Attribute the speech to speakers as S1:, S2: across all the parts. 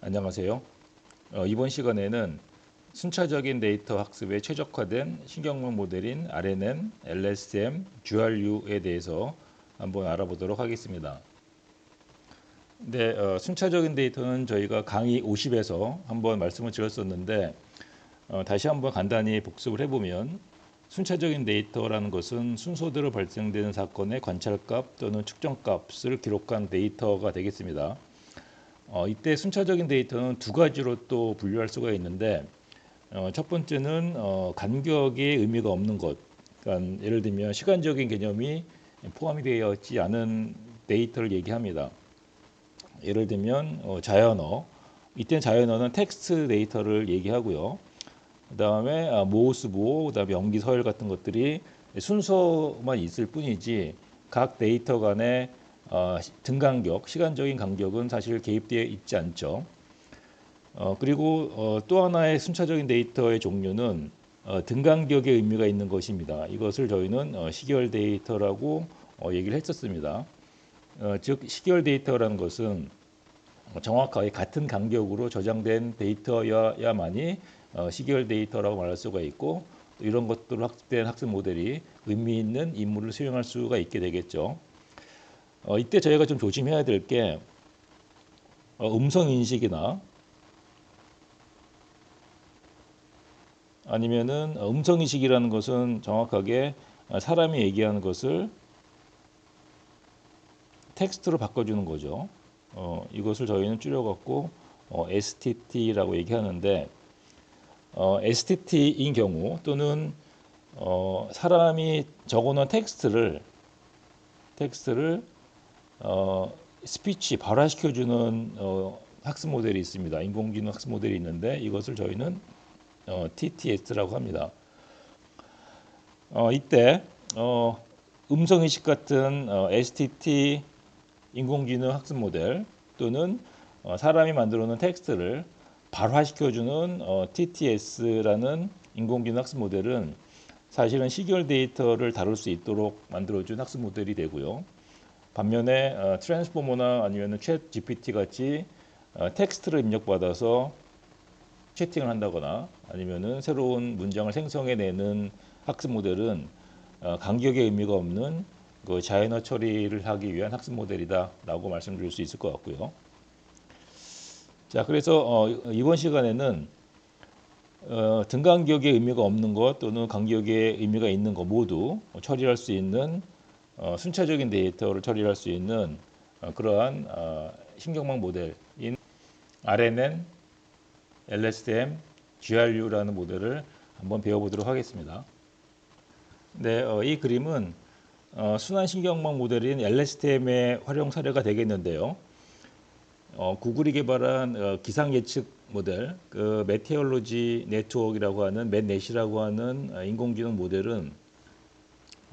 S1: 안녕하세요. 이번 시간에는 순차적인 데이터 학습에 최적화된 신경망 모델인 RNN, LSTM, GRU에 대해서 한번 알아보도록 하겠습니다. 네, 순차적인 데이터는 저희가 강의 50에서 한번 말씀을 드렸었는데 다시 한번 간단히 복습을 해보면 순차적인 데이터라는 것은 순서대로 발생되는 사건의 관찰값 또는 측정값을 기록한 데이터가 되겠습니다. 이때 순차적인 데이터는 두 가지로 또 분류할 수가 있는데 첫 번째는 간격의 의미가 없는 것. 그러니까 예를 들면 시간적인 개념이 포함이 되어 있지 않은 데이터를 얘기합니다. 예를 들면 자연어. 이때 자연어는 텍스트 데이터를 얘기하고요. 그다음에 모호수보, 그다음에 연기 서열 같은 것들이 순서만 있을 뿐이지 각 데이터 간의 등간격, 시간적인 간격은 사실 개입되어 있지 않죠. 그리고 또 하나의 순차적인 데이터의 종류는 등간격의 의미가 있는 것입니다. 이것을 저희는 시계열 데이터라고 얘기를 했었습니다. 즉 시계열 데이터라는 것은 정확하게 같은 간격으로 저장된 데이터여야만이 시계열 데이터라고 말할 수가 있고 이런 것들로 학습된 학습 모델이 의미 있는 임무를 수행할 수가 있게 되겠죠. 이때 저희가 좀 조심해야 될 게 음성 인식이나 아니면은 음성 인식이라는 것은 정확하게 사람이 얘기하는 것을 텍스트로 바꿔주는 거죠. 이것을 저희는 줄여갖고 STT라고 얘기하는데 STT인 경우 또는 사람이 적어놓은 텍스트를 스피치 발화시켜주는 학습 모델이 있습니다. 인공지능 학습 모델이 있는데 이것을 저희는 TTS라고 합니다. 이때 음성인식 같은 STT 인공지능 학습 모델 또는 사람이 만들어 놓은 텍스트를 발화시켜주는 TTS라는 인공지능 학습 모델은 사실은 시계열 데이터를 다룰 수 있도록 만들어준 학습 모델이 되고요. 반면에 트랜스포머나 아니면 챗 GPT 같이 텍스트를 입력받아서 채팅을 한다거나 아니면은 새로운 문장을 생성해내는 학습 모델은 간격의 의미가 없는 그 자연어 처리를 하기 위한 학습 모델이다라고 말씀드릴 수 있을 것 같고요. 자, 그래서 이번 시간에는 등간격의 의미가 없는 것 또는 간격의 의미가 있는 것 모두 처리할 수 있는 순차적인 데이터를 처리할 수 있는 그러한 신경망 모델인 RNN, LSTM, GRU라는 모델을 한번 배워보도록 하겠습니다. 네, 이 그림은 순환신경망 모델인 LSTM의 활용 사례가 되겠는데요. 구글이 개발한 기상 예측 모델, 그 메테올로지 네트워크라고 하는 맷넷이라고 하는 인공지능 모델은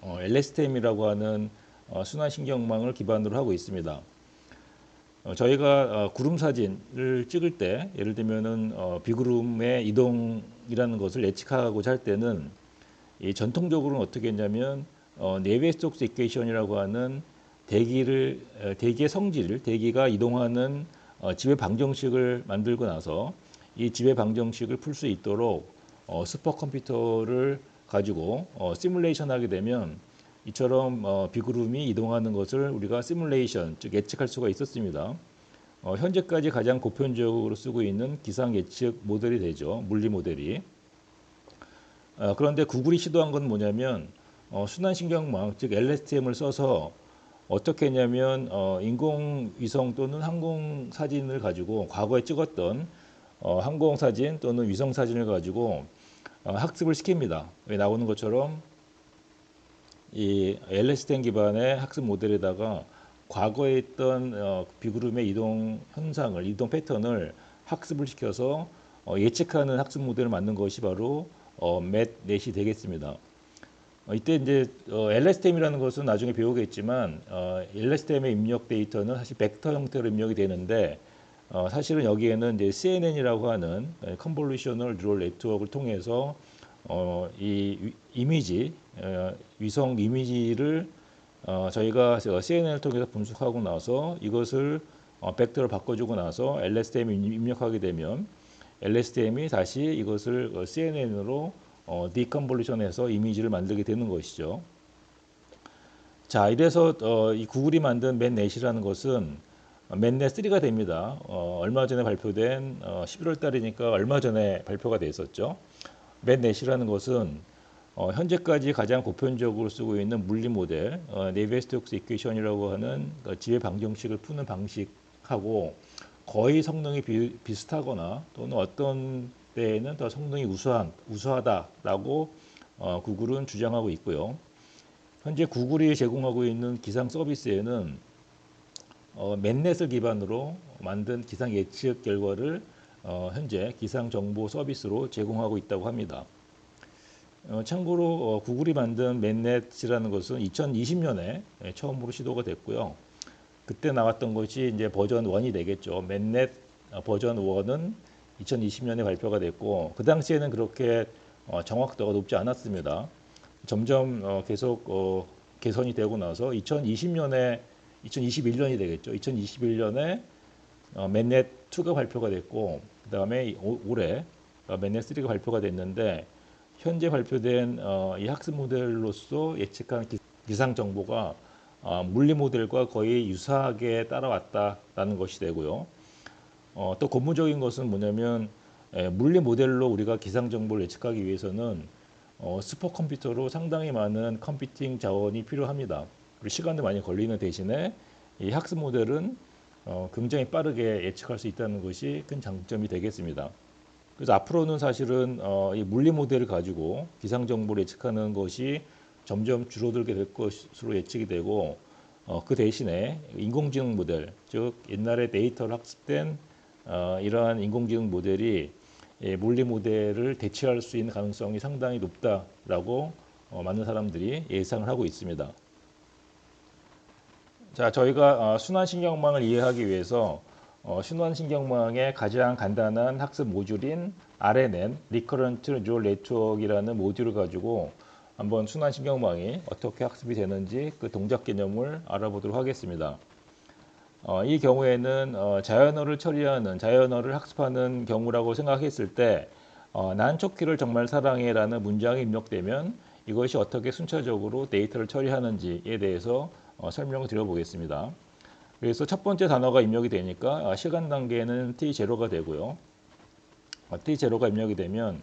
S1: LSTM이라고 하는 순환신경망을 기반으로 하고 있습니다. 저희가 구름 사진을 찍을 때 예를 들면은 비구름의 이동이라는 것을 예측하고자 할 때는 이 전통적으로는 어떻게 했냐면 네비소스 이퀘이션이라고 하는 대기의 성질, 대기가 이동하는 지배 방정식을 만들고 나서 이 지배 방정식을 풀 수 있도록 슈퍼컴퓨터를 가지고 시뮬레이션 하게 되면 이처럼 비구름이 이동하는 것을 우리가 시뮬레이션, 즉 예측할 수가 있었습니다. 현재까지 가장 보편적으로 쓰고 있는 기상 예측 모델이 되죠. 물리 모델이. 그런데 구글이 시도한 건 뭐냐면 순환신경망, 즉 LSTM을 써서 어떻게 했냐면 인공위성 또는 항공 사진을 가지고 과거에 찍었던 항공 사진 또는 위성 사진을 가지고 학습을 시킵니다. 여기 나오는 것처럼 이 LSTM 기반의 학습 모델에다가 과거에 있던 비구름의 이동 현상을, 이동 패턴을 학습을 시켜서 예측하는 학습 모델을 만든 것이 바로 맷넷이 되겠습니다. 이때 이제 LSTM이라는 것은 나중에 배우겠지만 LSTM의 입력 데이터는 사실 벡터 형태로 입력이 되는데 사실은 여기에는 이제 CNN이라고 하는 컨볼루셔널 뉴럴 네트워크를 통해서 이 이미지 위성 이미지를 저희가 CNN을 통해서 분석하고 나서 이것을 벡터를 바꿔주고 나서 LSTM을 입력하게 되면 LSTM이 다시 이것을 CNN으로 디컨볼루션해서 이미지를 만들게 되는 것이죠. 자, 이래서 이 구글이 만든 맨넷이라는 것은 맨넷 3가 됩니다. 얼마 전에 발표된 11월 달이니까 얼마 전에 발표가 됐었죠. 맨넷이라는 것은 현재까지 가장 보편적으로 쓰고 있는 물리 모델, 네비에스톡스 이퀘이션이라고 하는 지배 방정식을 푸는 방식하고 거의 성능이 비슷하거나 또는 어떤 때에는 더 성능이 우수하다라고 구글은 주장하고 있고요. 현재 구글이 제공하고 있는 기상 서비스에는 맨넷을 기반으로 만든 기상 예측 결과를 현재 기상 정보 서비스로 제공하고 있다고 합니다. 참고로 구글이 만든 맨넷이라는 것은 2020년에 처음으로 시도가 됐고요. 그때 나왔던 것이 이제 버전 1이 되겠죠. 맨넷 버전 1은 2020년에 발표가 됐고 그 당시에는 그렇게 정확도가 높지 않았습니다. 점점 계속 개선이 되고 나서 2021년이 되겠죠. 2021년에 맨넷 2가 발표가 됐고 그 다음에 올해 맨넷 3가 발표가 됐는데 현재 발표된 이 학습 모델로서 예측한 기상 정보가 물리 모델과 거의 유사하게 따라왔다라는 것이 되고요. 또 고무적인 것은 뭐냐면 물리 모델로 우리가 기상 정보를 예측하기 위해서는 슈퍼컴퓨터로 상당히 많은 컴퓨팅 자원이 필요합니다. 그리고 시간도 많이 걸리는 대신에 이 학습 모델은 굉장히 빠르게 예측할 수 있다는 것이 큰 장점이 되겠습니다. 그래서 앞으로는 사실은 이 물리 모델을 가지고 기상 정보를 예측하는 것이 점점 줄어들게 될 것으로 예측이 되고 그 대신에 인공지능 모델, 즉 옛날에 데이터를 학습된 이러한 인공지능 모델이 물리 모델을 대체할 수 있는 가능성이 상당히 높다라고 많은 사람들이 예상을 하고 있습니다. 자, 저희가 순환신경망을 이해하기 위해서 순환신경망의 가장 간단한 학습 모듈인 RNN, Recurrent Neural Network이라는 모듈을 가지고 한번 순환신경망이 어떻게 학습이 되는지 그 동작 개념을 알아보도록 하겠습니다. 이 경우에는 자연어를 학습하는 경우라고 생각했을 때 난 쫓기를 정말 사랑해라는 문장이 입력되면 이것이 어떻게 순차적으로 데이터를 처리하는지에 대해서 설명을 드려보겠습니다. 그래서 첫 번째 단어가 입력이 되니까 시간 단계는 t0가 되고요. t0가 입력이 되면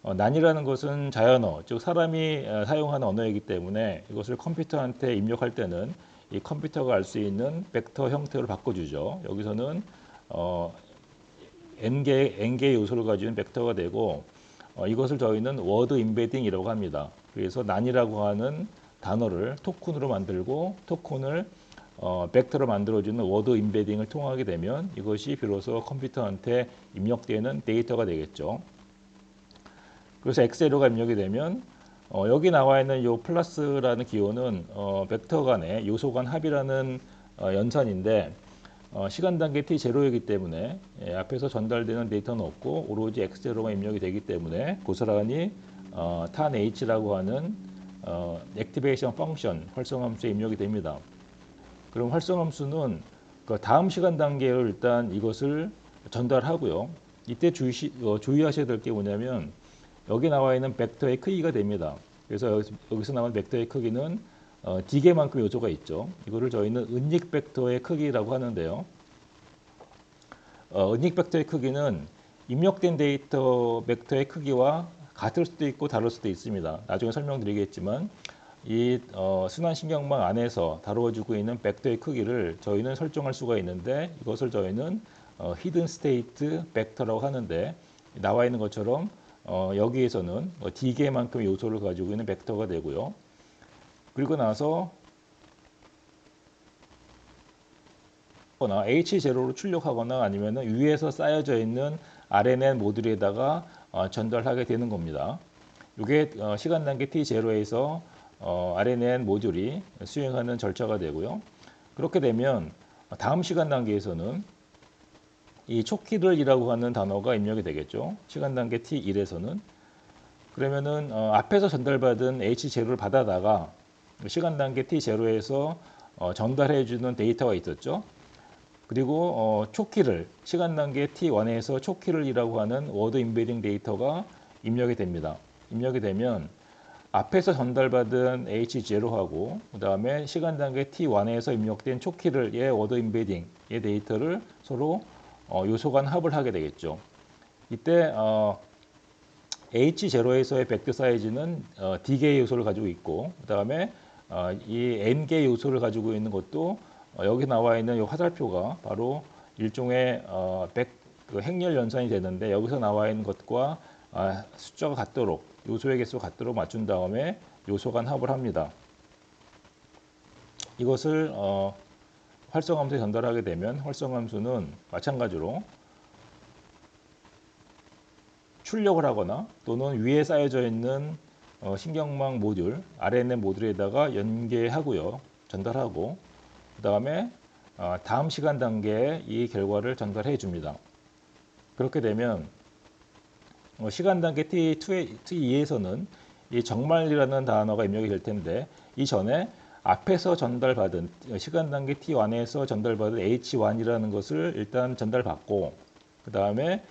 S1: 난이라는 것은 자연어, 즉 사람이 사용하는 언어이기 때문에 이것을 컴퓨터한테 입력할 때는 이 컴퓨터가 알 수 있는 벡터 형태로 바꿔주죠. 여기서는 n개 요소를 가지는 벡터가 되고 이것을 저희는 워드 임베딩이라고 합니다. 그래서 난이라고 하는 단어를 토큰으로 만들고 토큰을 벡터로 만들어주는 워드 임베딩을 통하게 되면 이것이 비로소 컴퓨터한테 입력되는 데이터가 되겠죠. 그래서 X자료가 입력이 되면 여기 나와 있는 이 플러스라는 기호는 벡터 간의 요소 간 합이라는 연산인데 시간 단계 t0이기 때문에 앞에서 전달되는 데이터는 없고 오로지 X자료가 입력이 되기 때문에 고스란히 tan h라고 하는 액티베이션 펑션 활성함수에 입력이 됩니다. 그럼 활성함수는 그 다음 시간 단계를 일단 이것을 전달하고요. 이때 주의하셔야 될 게 뭐냐면 여기 나와 있는 벡터의 크기가 됩니다. 그래서 여기서 나온 벡터의 크기는 D개만큼 요소가 있죠. 이거를 저희는 은닉 벡터의 크기라고 하는데요. 은닉 벡터의 크기는 입력된 데이터 벡터의 크기와 같을 수도 있고 다를 수도 있습니다. 나중에 설명드리겠지만 이 순환신경망 안에서 다루어지고 있는 벡터의 크기를 저희는 설정할 수가 있는데 이것을 저희는 히든 스테이트 벡터라고 하는데 나와 있는 것처럼 여기에서는 D개만큼 요소를 가지고 있는 벡터가 되고요. 그리고 나서 H0로 출력하거나 아니면 위에서 쌓여져 있는 RNN 모듈에다가 전달하게 되는 겁니다. 이게 시간 단계 T0에서 RNN 모듈이 수행하는 절차가 되고요. 그렇게 되면 다음 시간 단계에서는 이 초키를이라고 하는 단어가 입력이 되겠죠. 시간 단계 T1에서는 그러면은 앞에서 전달받은 H0를 받아다가 시간 단계 T0에서 전달해 주는 데이터가 있었죠. 그리고 초키를 시간 단계 T1에서 초키를이라고 하는 워드 임베딩 데이터가 입력이 됩니다. 입력이 되면 앞에서 전달받은 H0하고 그 다음에 시간 단계 T1에서 입력된 초키를의 워드 임베딩의 데이터를 서로 요소 간 합을 하게 되겠죠. 이때 H0에서의 벡터 사이즈는 D개의 요소를 가지고 있고 그 다음에 이 N개의 요소를 가지고 있는 것도 여기 나와 있는 이 화살표가 바로 일종의 그 행렬 연산이 되는데 여기서 나와 있는 것과 숫자가 같도록 요소의 개수가 같도록 맞춘 다음에 요소 간 합을 합니다. 이것을 활성함수에 전달하게 되면 활성함수는 마찬가지로 출력을 하거나 또는 위에 쌓여져 있는 신경망 모듈, RNN 모듈에다가 연계하고요. 전달하고 그 다음에 다음 시간 단계에 이 결과를 전달해 줍니다. 그렇게 되면 시간 단계 T2에서는 이 정말이라는 단어가 입력이 될 텐데 이전에 앞에서 전달받은 시간 단계 T1에서 전달받은 H1이라는 것을 일단 전달받고 그 다음에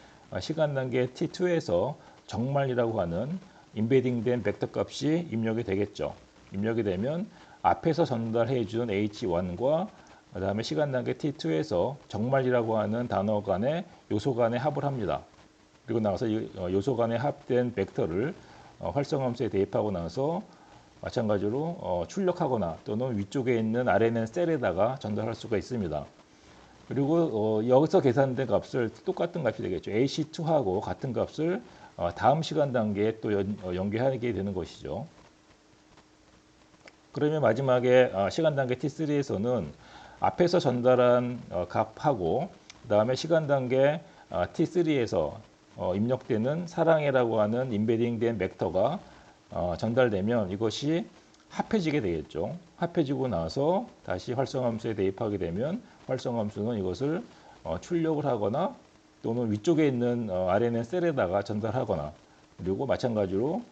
S1: 시간 단계 T2에서 정말이라고 하는 임베딩된 벡터 값이 입력이 되겠죠. 입력이 되면 앞에서 전달해 준 H1과 그 다음에 시간 단계 T2에서 정말이라고 하는 단어 간의 요소 간의 합을 합니다. 그리고 나서 이 요소 간의 합된 벡터를 활성함수에 대입하고 나서 마찬가지로 출력하거나 또는 위쪽에 있는 RNN 셀에다가 전달할 수가 있습니다. 그리고 여기서 계산된 값을 똑같은 값이 되겠죠. AC2하고 같은 값을 다음 시간 단계에 또 연계하게 되는 것이죠. 그러면 마지막에 시간 단계 T3에서는 앞에서 전달한 값하고 그 다음에 시간 단계 T3에서 입력되는 사랑해라고 하는 임베딩된 벡터가 전달되면 이것이 합해지게 되겠죠. 합해지고 나서 다시 활성함수에 대입하게 되면 활성함수는 이것을 출력을 하거나 또는 위쪽에 있는 RNN 셀에다가 전달하거나 그리고 마찬가지로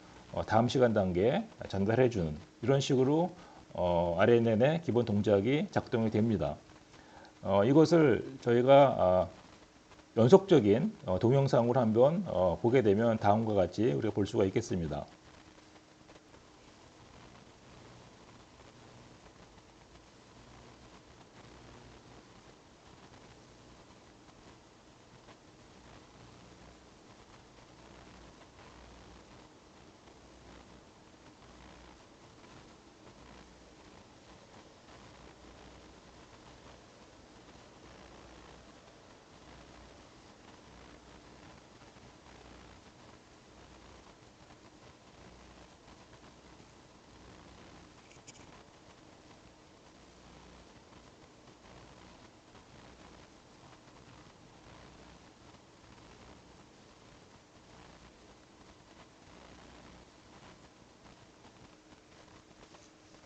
S1: 다음 시간 단계에 전달해 주는 이런 식으로 RNN의 기본 동작이 작동이 됩니다. 이것을 저희가 연속적인 동영상으로 한번 보게 되면 다음과 같이 우리가 볼 수가 있겠습니다.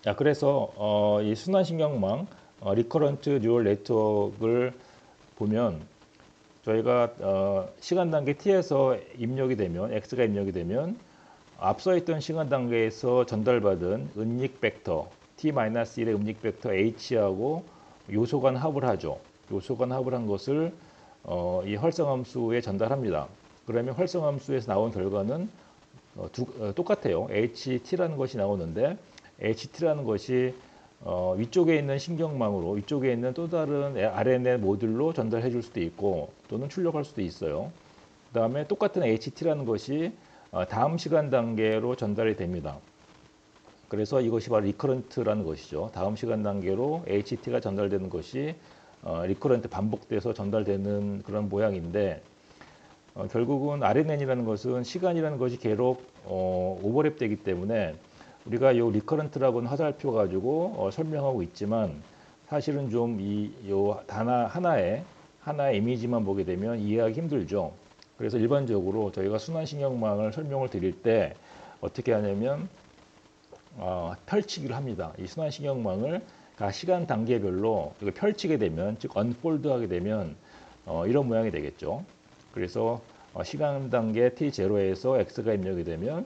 S1: 자, 그래서 이 순환신경망 리커런트 뉴럴 네트워크를 보면 저희가 시간 단계 T에서 입력이 되면 X가 입력이 되면 앞서 있던 시간 단계에서 전달받은 은닉 벡터 T-1의 은닉 벡터 H하고 요소 간 합을 하죠. 요소 간 합을 한 것을 이 활성함수에 전달합니다. 그러면 활성함수에서 나온 결과는 똑같아요. HT라는 것이 나오는데 HT라는 것이 위쪽에 있는 신경망으로 위쪽에 있는 또 다른 RNN 모듈로 전달해 줄 수도 있고 또는 출력할 수도 있어요. 그 다음에 똑같은 HT라는 것이 다음 시간 단계로 전달이 됩니다. 그래서 이것이 바로 리커런트라는 것이죠. 다음 시간 단계로 HT가 전달되는 것이 리커런트 반복돼서 전달되는 그런 모양인데 결국은 RNN이라는 것은 시간이라는 것이 계속 오버랩 되기 때문에 우리가 이 리커런트라고는 화살표 가지고 설명하고 있지만 사실은 좀 요 단어 하나의 이미지만 보게 되면 이해하기 힘들죠. 그래서 일반적으로 저희가 순환신경망을 설명을 드릴 때 어떻게 하냐면 펼치기를 합니다. 이 순환신경망을 각 시간 단계별로 이거 펼치게 되면 즉 언폴드하게 되면 이런 모양이 되겠죠. 그래서 시간 단계 T0에서 X가 입력이 되면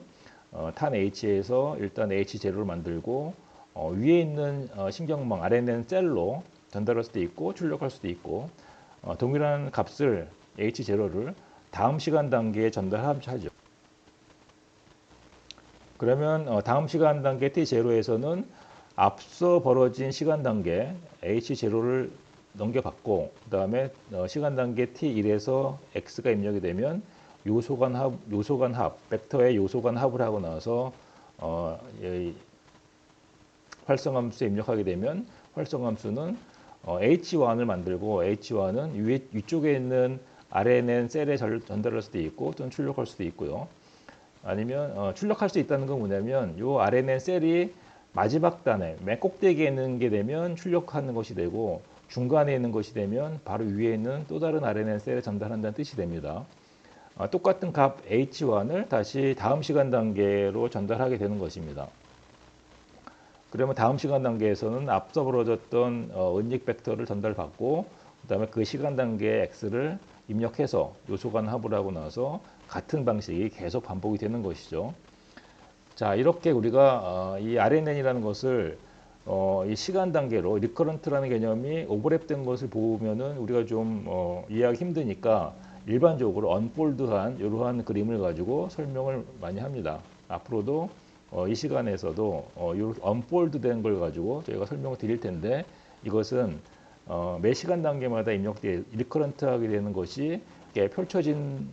S1: 탄 H에서 일단 H0를 만들고 위에 있는 신경망 RNN 셀로 전달할 수도 있고 출력할 수도 있고 동일한 값을 H0를 다음 시간 단계에 전달하죠. 그러면 다음 시간 단계 T0에서는 앞서 벌어진 시간 단계 H0를 넘겨받고 그 다음에 시간 단계 T1에서 X가 입력이 되면 요소 간 합, 벡터의 요소 간 합을 하고 나서 활성함수에 입력하게 되면 활성함수는 H1을 만들고 H1은 위쪽에 있는 RNN 셀에 전달할 수도 있고 또는 출력할 수도 있고요. 아니면 출력할 수 있다는 건 뭐냐면 이 RNN 셀이 마지막 단에 맨 꼭대기에 있는 게 되면 출력하는 것이 되고 중간에 있는 것이 되면 바로 위에 있는 또 다른 RNN 셀에 전달한다는 뜻이 됩니다. 똑같은 값 H1을 다시 다음 시간 단계로 전달하게 되는 것입니다. 그러면 다음 시간 단계에서는 앞서 벌어졌던 은닉 벡터를 전달받고 그 다음에 그 시간 단계의 X를 입력해서 요소 간 합을 하고 나서 같은 방식이 계속 반복이 되는 것이죠. 자, 이렇게 우리가 이 RNN이라는 것을 이 시간 단계로 리커런트라는 개념이 오버랩된 것을 보면은 우리가 좀 이해하기 힘드니까 일반적으로 언폴드한 이러한 그림을 가지고 설명을 많이 합니다. 앞으로도 이 시간에서도 이 언폴드된 걸 가지고 저희가 설명을 드릴 텐데 이것은 매 시간 단계마다 입력돼 리커런트하게 되는 것이 펼쳐진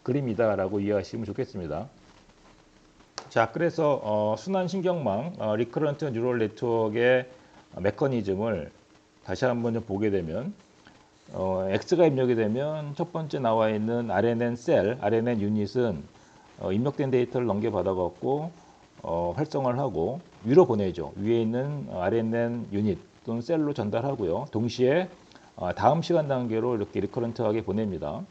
S1: 그림이다라고 이해하시면 좋겠습니다. 자, 그래서 순환 신경망 리커런트 뉴럴 네트워크의 메커니즘을 다시 한번 좀 보게 되면 X가 입력이 되면 첫 번째 나와 있는 RNN 셀, RNN 유닛은 입력된 데이터를 넘겨받아 갖고 활성화를 하고 위로 보내죠. 위에 있는 RNN 유닛 또는 셀로 전달하고요. 동시에 다음 시간 단계로 이렇게 리커런트하게 보냅니다.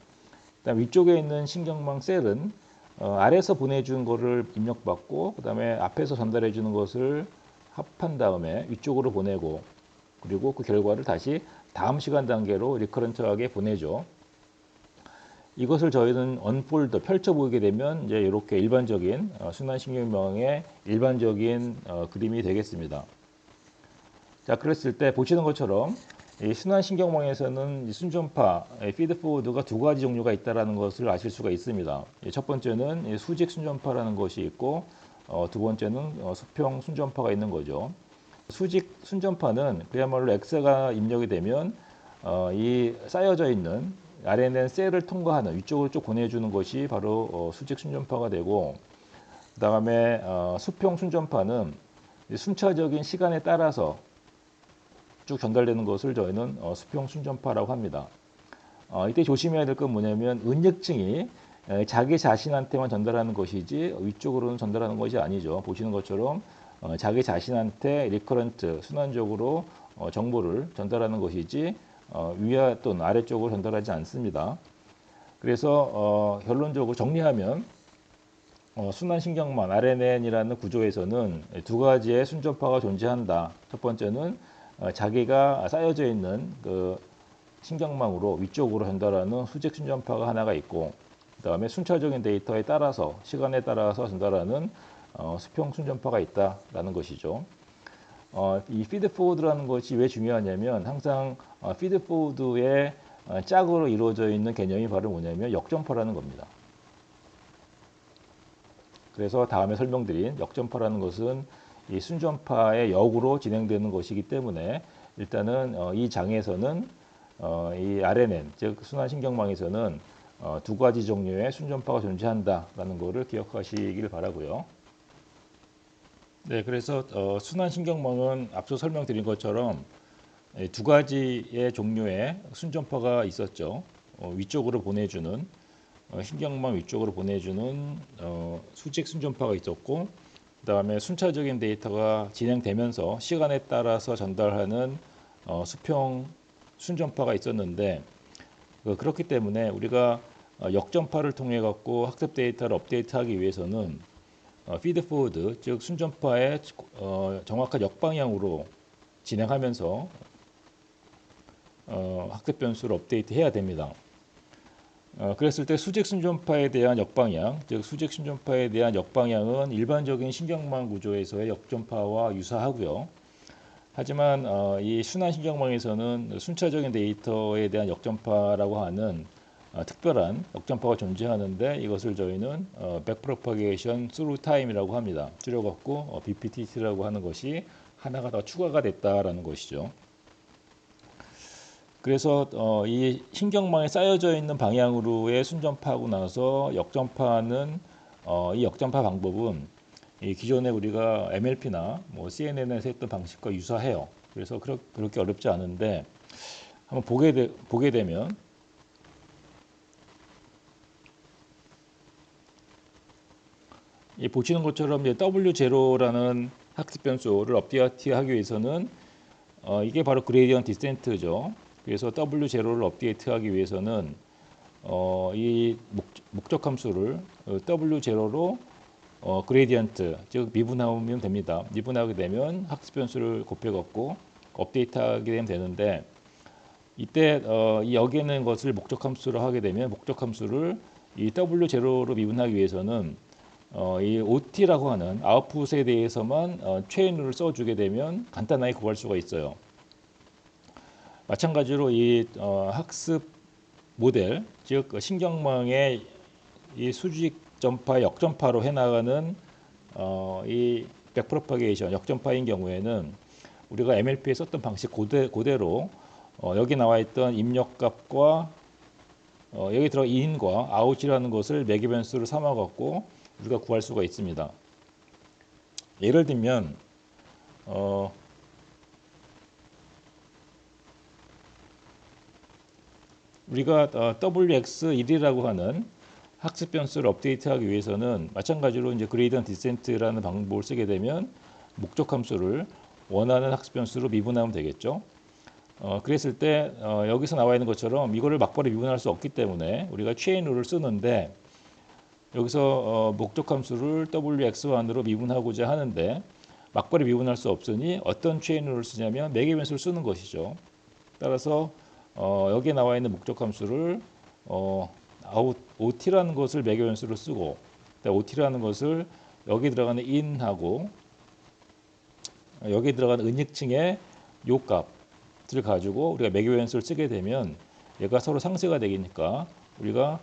S1: 그다음 위쪽에 있는 신경망 셀은 아래에서 보내준 거를 입력받고 그 다음에 앞에서 전달해 주는 것을 합한 다음에 위쪽으로 보내고 그리고 그 결과를 다시 다음 시간 단계로 리커런트하게 보내죠. 이것을 저희는 언폴더 펼쳐 보이게 되면 이제 이렇게 일반적인 순환신경망의 일반적인 그림이 되겠습니다. 자, 그랬을 때 보시는 것처럼 이 순환신경망에서는 순전파, 피드포워드가 두 가지 종류가 있다는 것을 아실 수가 있습니다. 첫 번째는 수직 순전파라는 것이 있고 두 번째는 수평 순전파가 있는 거죠. 수직 순전파는 그야말로 X가 입력이 되면 이 쌓여져 있는 RNN 셀을 통과하는 위쪽으로 쭉 보내주는 것이 바로 수직 순전파가 되고 그 다음에 수평 순전파는 순차적인 시간에 따라서 쭉 전달되는 것을 저희는 수평 순전파라고 합니다. 이때 조심해야 될 건 뭐냐면 은닉증이 자기 자신한테만 전달하는 것이지 위쪽으로는 전달하는 것이 아니죠. 보시는 것처럼 자기 자신한테 리커런트 순환적으로 정보를 전달하는 것이지 위와 또는 아래쪽으로 전달하지 않습니다. 그래서 결론적으로 정리하면 순환신경망 RNN이라는 구조에서는 두 가지의 순전파가 존재한다. 첫 번째는 자기가 쌓여져 있는 그 신경망으로 위쪽으로 전달하는 수직 순전파가 하나가 있고 그 다음에 순차적인 데이터에 따라서 시간에 따라서 전달하는 수평 순전파가 있다라는 것이죠. 이 피드포워드라는 것이 왜 중요하냐면 항상 피드포워드의 짝으로 이루어져 있는 개념이 바로 뭐냐면 역전파라는 겁니다. 그래서 다음에 설명드린 역전파라는 것은 이 순전파의 역으로 진행되는 것이기 때문에 일단은 이 장에서는 이 RNN 즉 순환신경망에서는 두 가지 종류의 순전파가 존재한다라는 것을 기억하시길 바라고요. 네, 그래서 순환신경망은 앞서 설명드린 것처럼 두 가지의 종류의 순전파가 있었죠. 위쪽으로 보내주는 신경망 위쪽으로 보내주는 수직 순전파가 있었고 그 다음에 순차적인 데이터가 진행되면서 시간에 따라서 전달하는 수평 순전파가 있었는데 그렇기 때문에 우리가 역전파를 통해 갖고 학습 데이터를 업데이트하기 위해서는 피드포워드 즉 순전파의 정확한 역방향으로 진행하면서 학습 변수를 업데이트해야 됩니다. 그랬을 때 수직 순전파에 대한 역방향, 즉 수직 순전파에 대한 역방향은 일반적인 신경망 구조에서의 역전파와 유사하고요. 하지만 이 순환신경망에서는 순차적인 데이터에 대한 역전파라고 하는 특별한 역전파가 존재하는데 이것을 저희는 Backpropagation Through Time이라고 합니다. 줄여갖고 BPTT라고 하는 것이 하나가 더 추가가 됐다라는 것이죠. 그래서 이 신경망에 쌓여져 있는 방향으로의 순전파하고 나서 역전파는 이 역전파 방법은 이 기존에 우리가 MLP나 뭐 CNN에서 했던 방식과 유사해요. 그래서 그렇게 어렵지 않은데 한번 보게 되면 이 보시는 것처럼 이제 W0라는 학습 변수를 업데이트하기 위해서는 이게 바로 그레이디언트 디센트죠. 그래서 W0를 업데이트하기 위해서는 이 목적 함수를 W0로 그레디언트 즉 미분하면 됩니다. 미분하게 되면 학습 변수를 곱해갖고 업데이트하게 되면 되는데 이때 여기에 것을 목적 함수로 하게 되면 목적 함수를 이 W0로 미분하기 위해서는 이 OT라고 하는 아웃풋에 대해서만 체인룰을 써주게 되면 간단하게 구할 수가 있어요. 마찬가지로 이 학습 모델 즉 신경망의 이 수직 전파, 역전파로 해나가는 이 백프로파게이션 역전파인 경우에는 우리가 MLP에 썼던 방식 그대로 여기 나와 있던 입력값과 여기 들어 in과 out이라는 것을 매개 변수로 삼아 갖고 우리가 구할 수가 있습니다. 예를 들면 우리가 WX1이라고 하는 학습 변수를 업데이트하기 위해서는 마찬가지로 이제 그레이디언트 디센트라는 방법을 쓰게 되면 목적 함수를 원하는 학습 변수로 미분하면 되겠죠. 그랬을 때 여기서 나와 있는 것처럼 이거를 막바로 미분할 수 없기 때문에 우리가 체인룰을 쓰는데 여기서 목적 함수를 WX1으로 미분하고자 하는데 막바로 미분할 수 없으니 어떤 체인룰을 쓰냐면 매개 변수를 쓰는 것이죠. 따라서 여기에 나와 있는 목적 함수를 OT라는 것을 매개 변수로 쓰고 OT라는 것을 여기 들어가는 in하고 여기 들어가는 은익층의 요 값을 가지고 우리가 매개 변수를 쓰게 되면 얘가 서로 상쇄가 되니까 우리가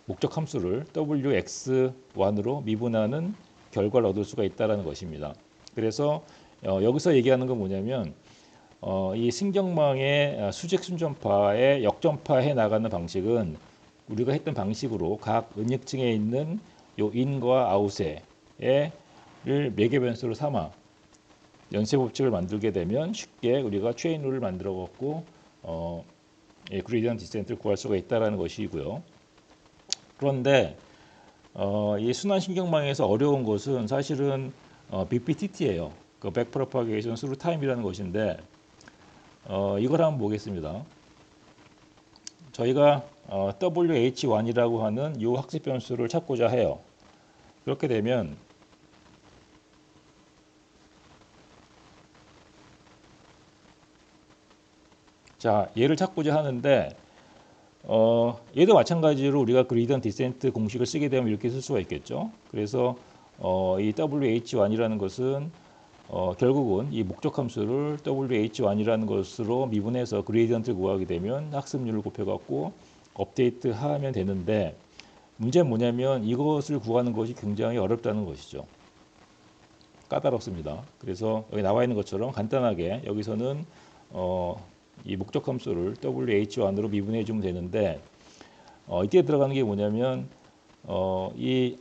S1: 목적 함수를 WX1으로 미분하는 결과를 얻을 수가 있다는 것입니다. 그래서 여기서 얘기하는 건 뭐냐면 이 신경망의 수직 순전파의 역전파해 나가는 방식은 우리가 했던 방식으로 각 은익층에 있는 요 인과 아웃을 매개 변수로 삼아 연쇄 법칙을 만들게 되면 쉽게 우리가 체인룰을 만들어 갖고 그레디언트 디센트를 구할 수가 있다라는 것이고요. 그런데 이 순환 신경망에서 어려운 것은 사실은 BPTT예요. 그 Backpropagation Through Time이라는 것인데 이걸 한번 보겠습니다. 저희가 WH1이라고 하는 이 학습 변수를 찾고자 해요. 그렇게 되면 자 얘를 찾고자 하는데 얘도 마찬가지로 우리가 그레디언트 디센트 공식을 쓰게 되면 이렇게 쓸 수가 있겠죠. 그래서 이 WH1이라는 것은 결국은 이 목적 함수를 WH1이라는 것으로 미분해서 그레디언트를 구하게 되면 학습률을 곱해갖고 업데이트하면 되는데 문제는 뭐냐면 이것을 구하는 것이 굉장히 어렵다는 것이죠. 까다롭습니다. 그래서 여기 나와 있는 것처럼 간단하게 여기서는 이 목적 함수를 WH1으로 미분해 주면 되는데 이때 들어가는 게 뭐냐면 이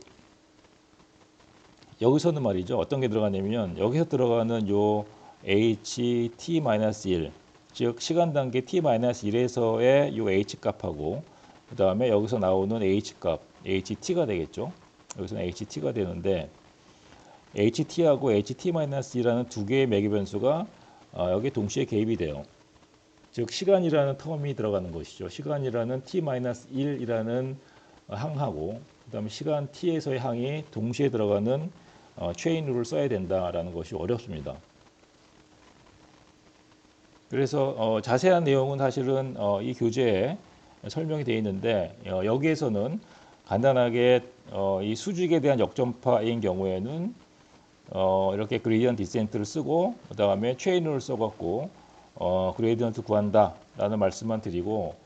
S1: 여기서는 말이죠. 어떤 게 들어가냐면 여기서 들어가는 요 ht-1 즉 시간 단계 t-1에서의 요 h 값하고 그 다음에 여기서 나오는 h 값 ht가 되겠죠. 여기서는 ht가 되는데 ht하고 ht-1라는 두 개의 매개 변수가 여기 동시에 개입이 돼요. 즉 시간이라는 텀이 들어가는 것이죠. 시간이라는 t-1이라는 항하고 그 다음에 시간 t에서의 항이 동시에 들어가는 체인룰을 써야 된다라는 것이 어렵습니다. 그래서 자세한 내용은 사실은 이 교재에 설명이 되어 있는데 여기에서는 간단하게 이 수직에 대한 역전파인 경우에는 이렇게 그레디언트 디센트를 쓰고 그 다음에 체인룰을 써갖고 그레디언트 구한다라는 말씀만 드리고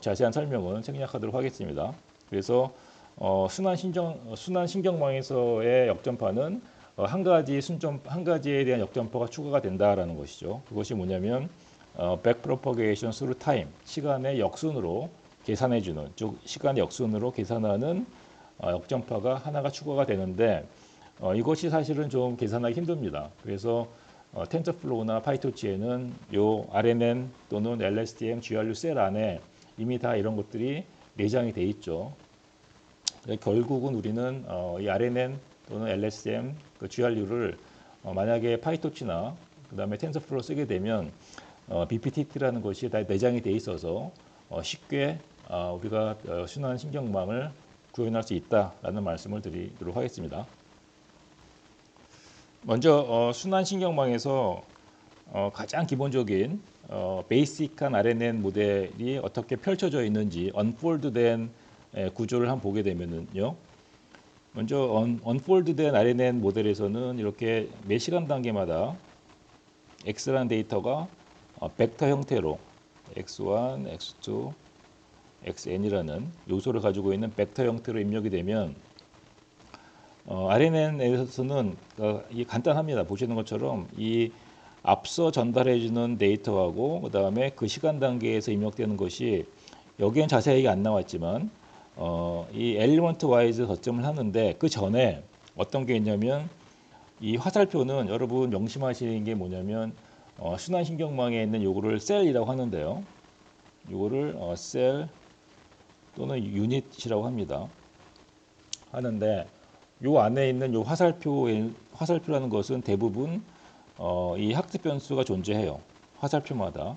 S1: 자세한 설명은 생략하도록 하겠습니다. 그래서 순환 신경망에서의 역전파는 한 가지에 대한 역전파가 추가가 된다라는 것이죠. 그것이 뭐냐면 back propagation through time, 시간의 역순으로 계산해주는, 즉 시간의 역순으로 계산하는 역전파가 하나가 추가가 되는데 이것이 사실은 좀 계산하기 힘듭니다. 그래서 텐서플로우나 파이토치에는 요 RNN 또는 LSTM, GRU 셀 안에 이미 다 이런 것들이 내장이 돼 있죠. 결국은 우리는 이 RNN 또는 LSTM, 그 GRU를 만약에 파이토치나 그 다음에 텐서플로우 쓰게 되면 BPTT라는 것이 다 내장이 돼 있어서 쉽게 우리가 순환 신경망을 구현할 수 있다라는 말씀을 드리도록 하겠습니다. 먼저 순환 신경망에서 가장 기본적인 베이직한 RNN 모델이 어떻게 펼쳐져 있는지 언폴드된 구조를 한번 보게 되면은요. 먼저 언폴드된 RNN 모델에서는 이렇게 매 시간 단계마다 X라는 데이터가 벡터 형태로 X1, X2, XN이라는 요소를 가지고 있는 벡터 형태로 입력이 되면 RNN에서는 이 간단합니다. 보시는 것처럼 이 앞서 전달해주는 데이터하고 그 다음에 그 시간 단계에서 입력되는 것이 여기엔 자세히 안 나왔지만 이 엘리먼트 와이즈 거점을 하는데 그 전에 어떤 게 있냐면 이 화살표는 여러분 명심하시는 게 뭐냐면 순환신경망에 있는 요거를 셀이라고 하는데요. 요거를 셀 또는 유닛이라고 합니다. 하는데 요 안에 있는 요 화살표라는 것은 대부분 이 학습 변수가 존재해요. 화살표마다.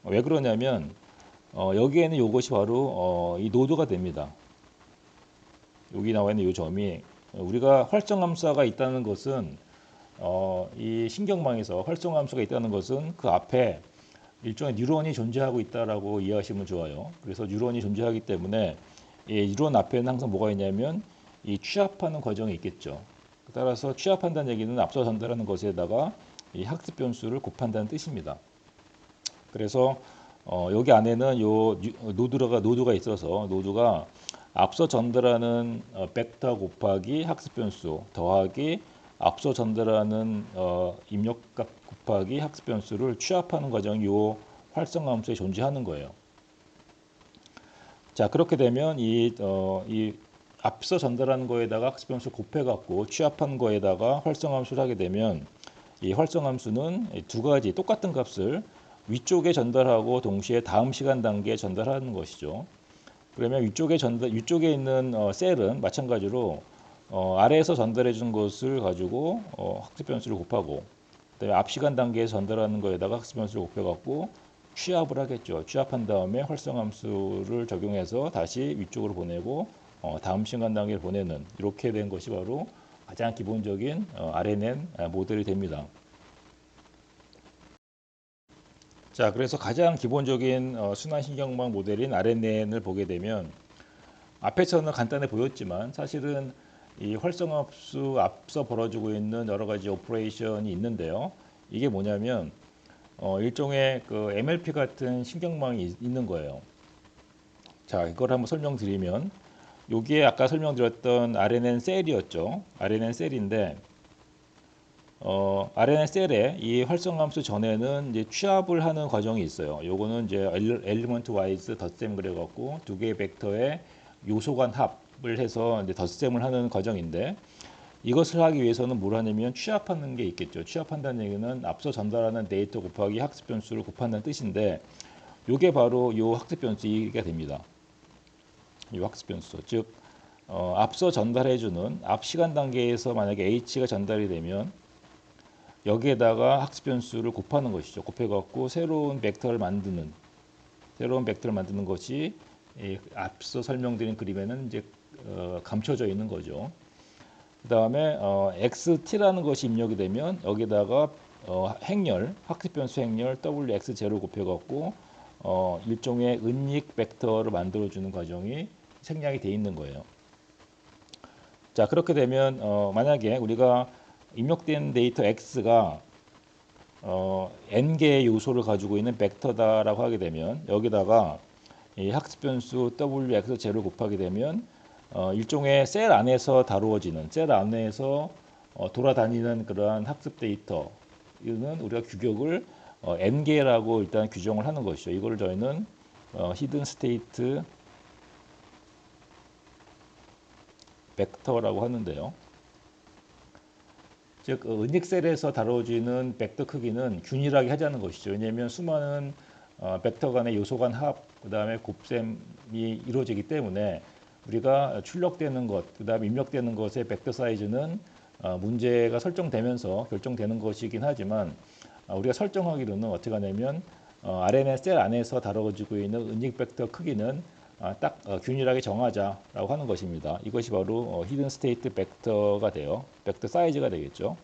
S1: 왜 그러냐면 여기에는 요것이 바로 이 노드가 됩니다. 여기 나와 있는 요 점이 우리가 활성함수가 있다는 것은 이 신경망에서 활성함수가 있다는 것은 그 앞에 일종의 뉴런이 존재하고 있다라고 이해하시면 좋아요. 그래서 뉴런이 존재하기 때문에 이 뉴런 앞에는 항상 뭐가 있냐면 이 취합하는 과정이 있겠죠. 따라서 취합한다는 얘기는 앞서 전달하는 것에다가 이 학습 변수를 곱한다는 뜻입니다. 그래서 여기 안에는 요 노드가 있어서 노드가 앞서 전달하는 벡터 곱하기 학습 변수 더하기 앞서 전달하는 입력값 곱하기 학습 변수를 취합하는 과정이 요 활성함수에 존재하는 거예요. 자, 그렇게 되면 이 앞서 전달하는 거에다가 학습 변수 곱해갖고 취합한 거에다가 활성함수를 하게 되면 이 활성함수는 두 가지 똑같은 값을 위쪽에 전달하고 동시에 다음 시간 단계에 전달하는 것이죠. 그러면 위쪽에 있는 셀은 마찬가지로 아래에서 전달해 준 것을 가지고 학습 변수를 곱하고 그다음에 앞 시간 단계에 전달하는 거에다가 학습 변수를 곱해갖고 취합을 하겠죠. 취합한 다음에 활성함수를 적용해서 다시 위쪽으로 보내고 다음 시간 단계를 보내는 이렇게 된 것이 바로 가장 기본적인 RNN 모델이 됩니다. 자, 그래서 가장 기본적인 순환신경망 모델인 RNN을 보게 되면 앞에서는 간단해 보였지만 사실은 이 활성함수 앞서 벌어지고 있는 여러 가지 오퍼레이션이 있는데요. 이게 뭐냐면 일종의 그 MLP 같은 신경망이 있는 거예요. 자, 이걸 한번 설명드리면 여기에 아까 설명드렸던 RNN 셀이었죠. RNN 셀인데 RNN 셀에 이 활성함수 전에는 이제 취합을 하는 과정이 있어요. 요거는 이제 엘리먼트 와이즈 덧셈 그래갖고 두 개의 벡터의 요소 간 합을 해서 이제 덧셈을 하는 과정인데 이것을 하기 위해서는 뭘 하냐면 취합하는 게 있겠죠. 취합한다는 얘기는 앞서 전달하는 데이터 곱하기 학습 변수를 곱한다는 뜻인데 요게 바로 요 학습 변수가 됩니다. 이 학습 변수, 즉 앞서 전달해주는 앞 시간 단계에서 만약에 h가 전달이 되면 여기에다가 학습 변수를 곱하는 것이죠. 곱해갖고 새로운 벡터를 만드는 것이 앞서 설명드린 그림에는 이제 감춰져 있는 거죠. 그 다음에 xt라는 것이 입력이 되면 여기다가 학습 변수 행렬 wx0를 곱해갖고 일종의 은닉 벡터를 만들어주는 과정이 생략이 돼 있는 거예요. 자, 그렇게 되면 만약에 우리가 입력된 데이터 x가 n 개의 요소를 가지고 있는 벡터다라고 하게 되면 여기다가 이 학습 변수 wx0를 곱하게 되면 일종의 셀 안에서 다루어지는 셀 안에서 돌아다니는 그러한 학습 데이터 이는 우리가 규격을 n 개라고 일단 규정을 하는 것이죠. 이걸 저희는 히든 스테이트 벡터라고 하는데요. 즉 은닉셀에서 다뤄지는 벡터 크기는 균일하게 하자는 것이죠. 왜냐하면 수많은 벡터 간의 요소 간 합, 그 다음에 곱셈이 이루어지기 때문에 우리가 출력되는 것, 그 다음에 입력되는 것의 벡터 사이즈는 문제가 설정되면서 결정되는 것이긴 하지만 우리가 설정하기로는 어떻게 하냐면 RNN 셀 안에서 다뤄지고 있는 은닉 벡터 크기는 딱 균일하게 정하자라고 하는 것입니다. 이것이 바로 히든 스테이트 벡터가 돼요. 벡터 사이즈가 되겠죠.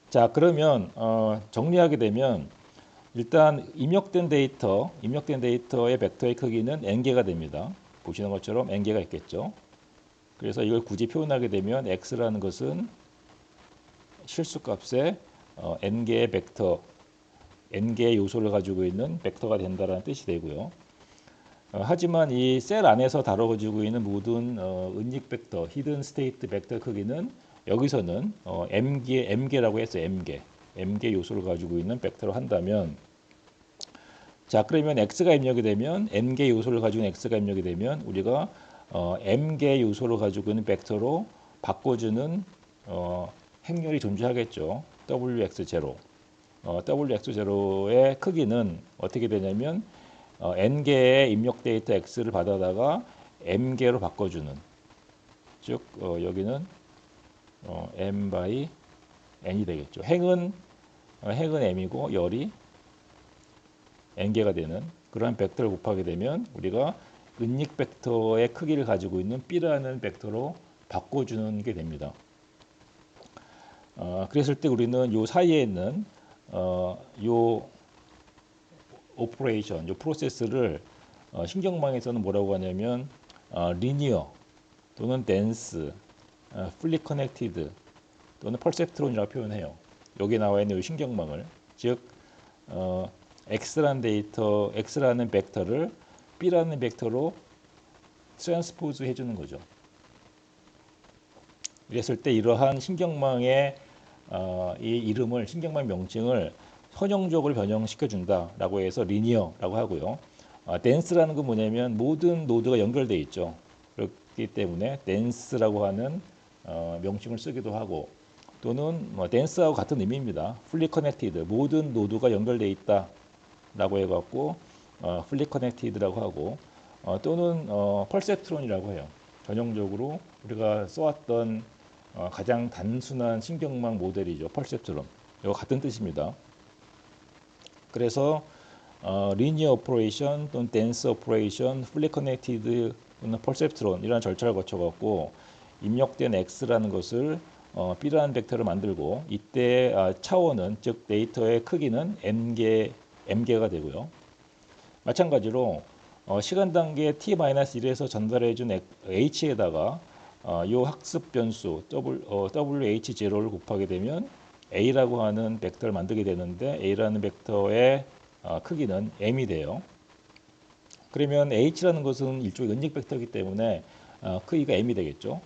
S1: 자, 그러면 정리하게 되면 일단 입력된 데이터의 벡터의 크기는 n개가 됩니다. 보시는 것처럼 n개가 있겠죠. 그래서 이걸 굳이 표현하게 되면 x라는 것은 실수값의 n개의 벡터, n개의 요소를 가지고 있는 벡터가 된다는 뜻이 되고요. 하지만 이 셀 안에서 다뤄지고 있는 모든 은닉 벡터, 히든 스테이트 벡터 크기는 여기서는 m개라고 했어요. m개 요소를 가지고 있는 벡터로 한다면 자, 그러면 x가 입력이 되면 n개 요소를 가지고 있는 x가 입력이 되면 우리가 m개 요소를 가지고 있는 벡터로 바꿔주는 행렬이 존재하겠죠. wx0. wx0의 크기는 어떻게 되냐면 n개의 입력 데이터 x를 받아다가 m개로 바꿔주는 즉 여기는 m by n이 되겠죠. 행은 m이고 열이 n개가 되는 그러한 벡터를 곱하게 되면 우리가 은닉 벡터의 크기를 가지고 있는 b라는 벡터로 바꿔주는 게 됩니다. 그랬을 때 우리는 요 사이에 있는 요 오퍼레이션, 요 프로세스를 신경망에서는 뭐라고 하냐면 리니어 또는 덴스, 풀리 커넥티드 또는 펄셉트론이라고 표현해요. 여기 나와 있는 이 신경망을 즉 x라는 벡터를 b라는 벡터로 트랜스포즈 해주는 거죠. 이랬을 때 이러한 신경망의 이 이름을 신경망 명칭을 선형적으로 변형시켜 준다라고 해서 리니어라고 하고요. 덴스라는 건 뭐냐면 모든 노드가 연결되어 있죠. 그렇기 때문에 덴스라고 하는 명칭을 쓰기도 하고 또는 덴스하고 같은 의미입니다. 풀리 커넥티드 모든 노드가 연결되어 있다라고 해갖고 풀리 커넥티드라고 하고 또는 펄셉트론이라고 해요. 전형적으로 우리가 써왔던 가장 단순한 신경망 모델이죠. 펄셉트론. 이거 같은 뜻입니다. 그래서 리니어 오퍼레이션 또는 덴스 오퍼레이션, 풀리 커넥티드 또는 펄셉트론 이런 절차를 거쳐갖고 입력된 x라는 것을 b라는 벡터를 만들고 이때 차원은 즉 데이터의 크기는 m개가 되고요. 마찬가지로 시간 단계 t-1에서 전달해 준 h에다가 이 학습 변수 wh0를 곱하게 되면 a라고 하는 벡터를 만들게 되는데 a라는 벡터의 크기는 m이 돼요. 그러면 h라는 것은 일종의 은닉 벡터이기 때문에 크기가 m이 되겠죠.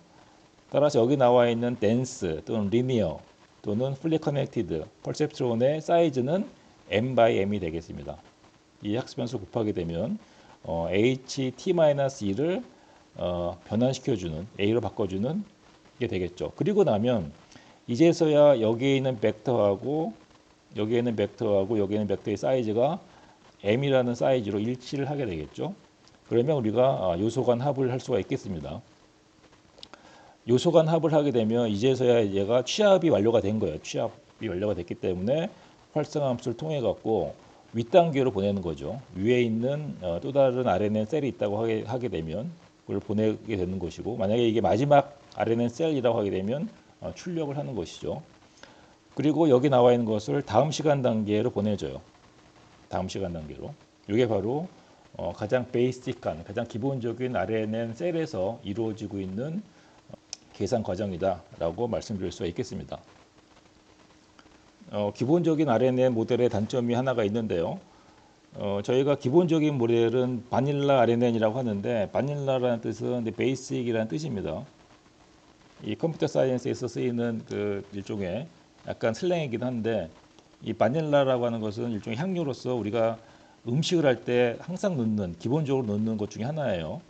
S1: 따라서 여기 나와 있는 덴스 또는 리니어 또는 풀리 커넥티드 펄셉트론의 사이즈는 m by m이 되겠습니다. 이 학습 변수 곱하게 되면 ht-2를 변환시켜주는 a로 바꿔주는 게 되겠죠. 그리고 나면 이제서야 여기에 있는 벡터하고 여기에 있는 벡터의 사이즈가 m이라는 사이즈로 일치를 하게 되겠죠. 그러면 우리가 요소 간 합을 할 수가 있겠습니다. 요소 간 합을 하게 되면 이제서야 얘가 취합이 완료가 된 거예요. 취합이 완료가 됐기 때문에 활성함수를 통해 갖고 윗단계로 보내는 거죠. 위에 있는 또 다른 RNN 셀이 있다고 하게 되면 그걸 보내게 되는 것이고 만약에 이게 마지막 RNN 셀이라고 하게 되면 출력을 하는 것이죠. 그리고 여기 나와 있는 것을 다음 시간 단계로 보내줘요. 다음 시간 단계로. 이게 바로 가장 베이직한, 가장 기본적인 RNN 셀에서 이루어지고 있는 계산 과정이다라고 말씀드릴 수가 있겠습니다. 기본적인 RNN 모델의 단점이 하나가 있는데요. 저희가 기본적인 모델은 바닐라 RNN이라고 하는데, 바닐라라는 뜻은 베이직이라는 뜻입니다. 이 컴퓨터 사이언스에서 쓰이는 그 일종의 약간 슬랭이긴 한데, 이 바닐라라고 하는 것은 일종의 향료로서 우리가 음식을 할 때 항상 넣는, 기본적으로 넣는 것 중에 하나예요.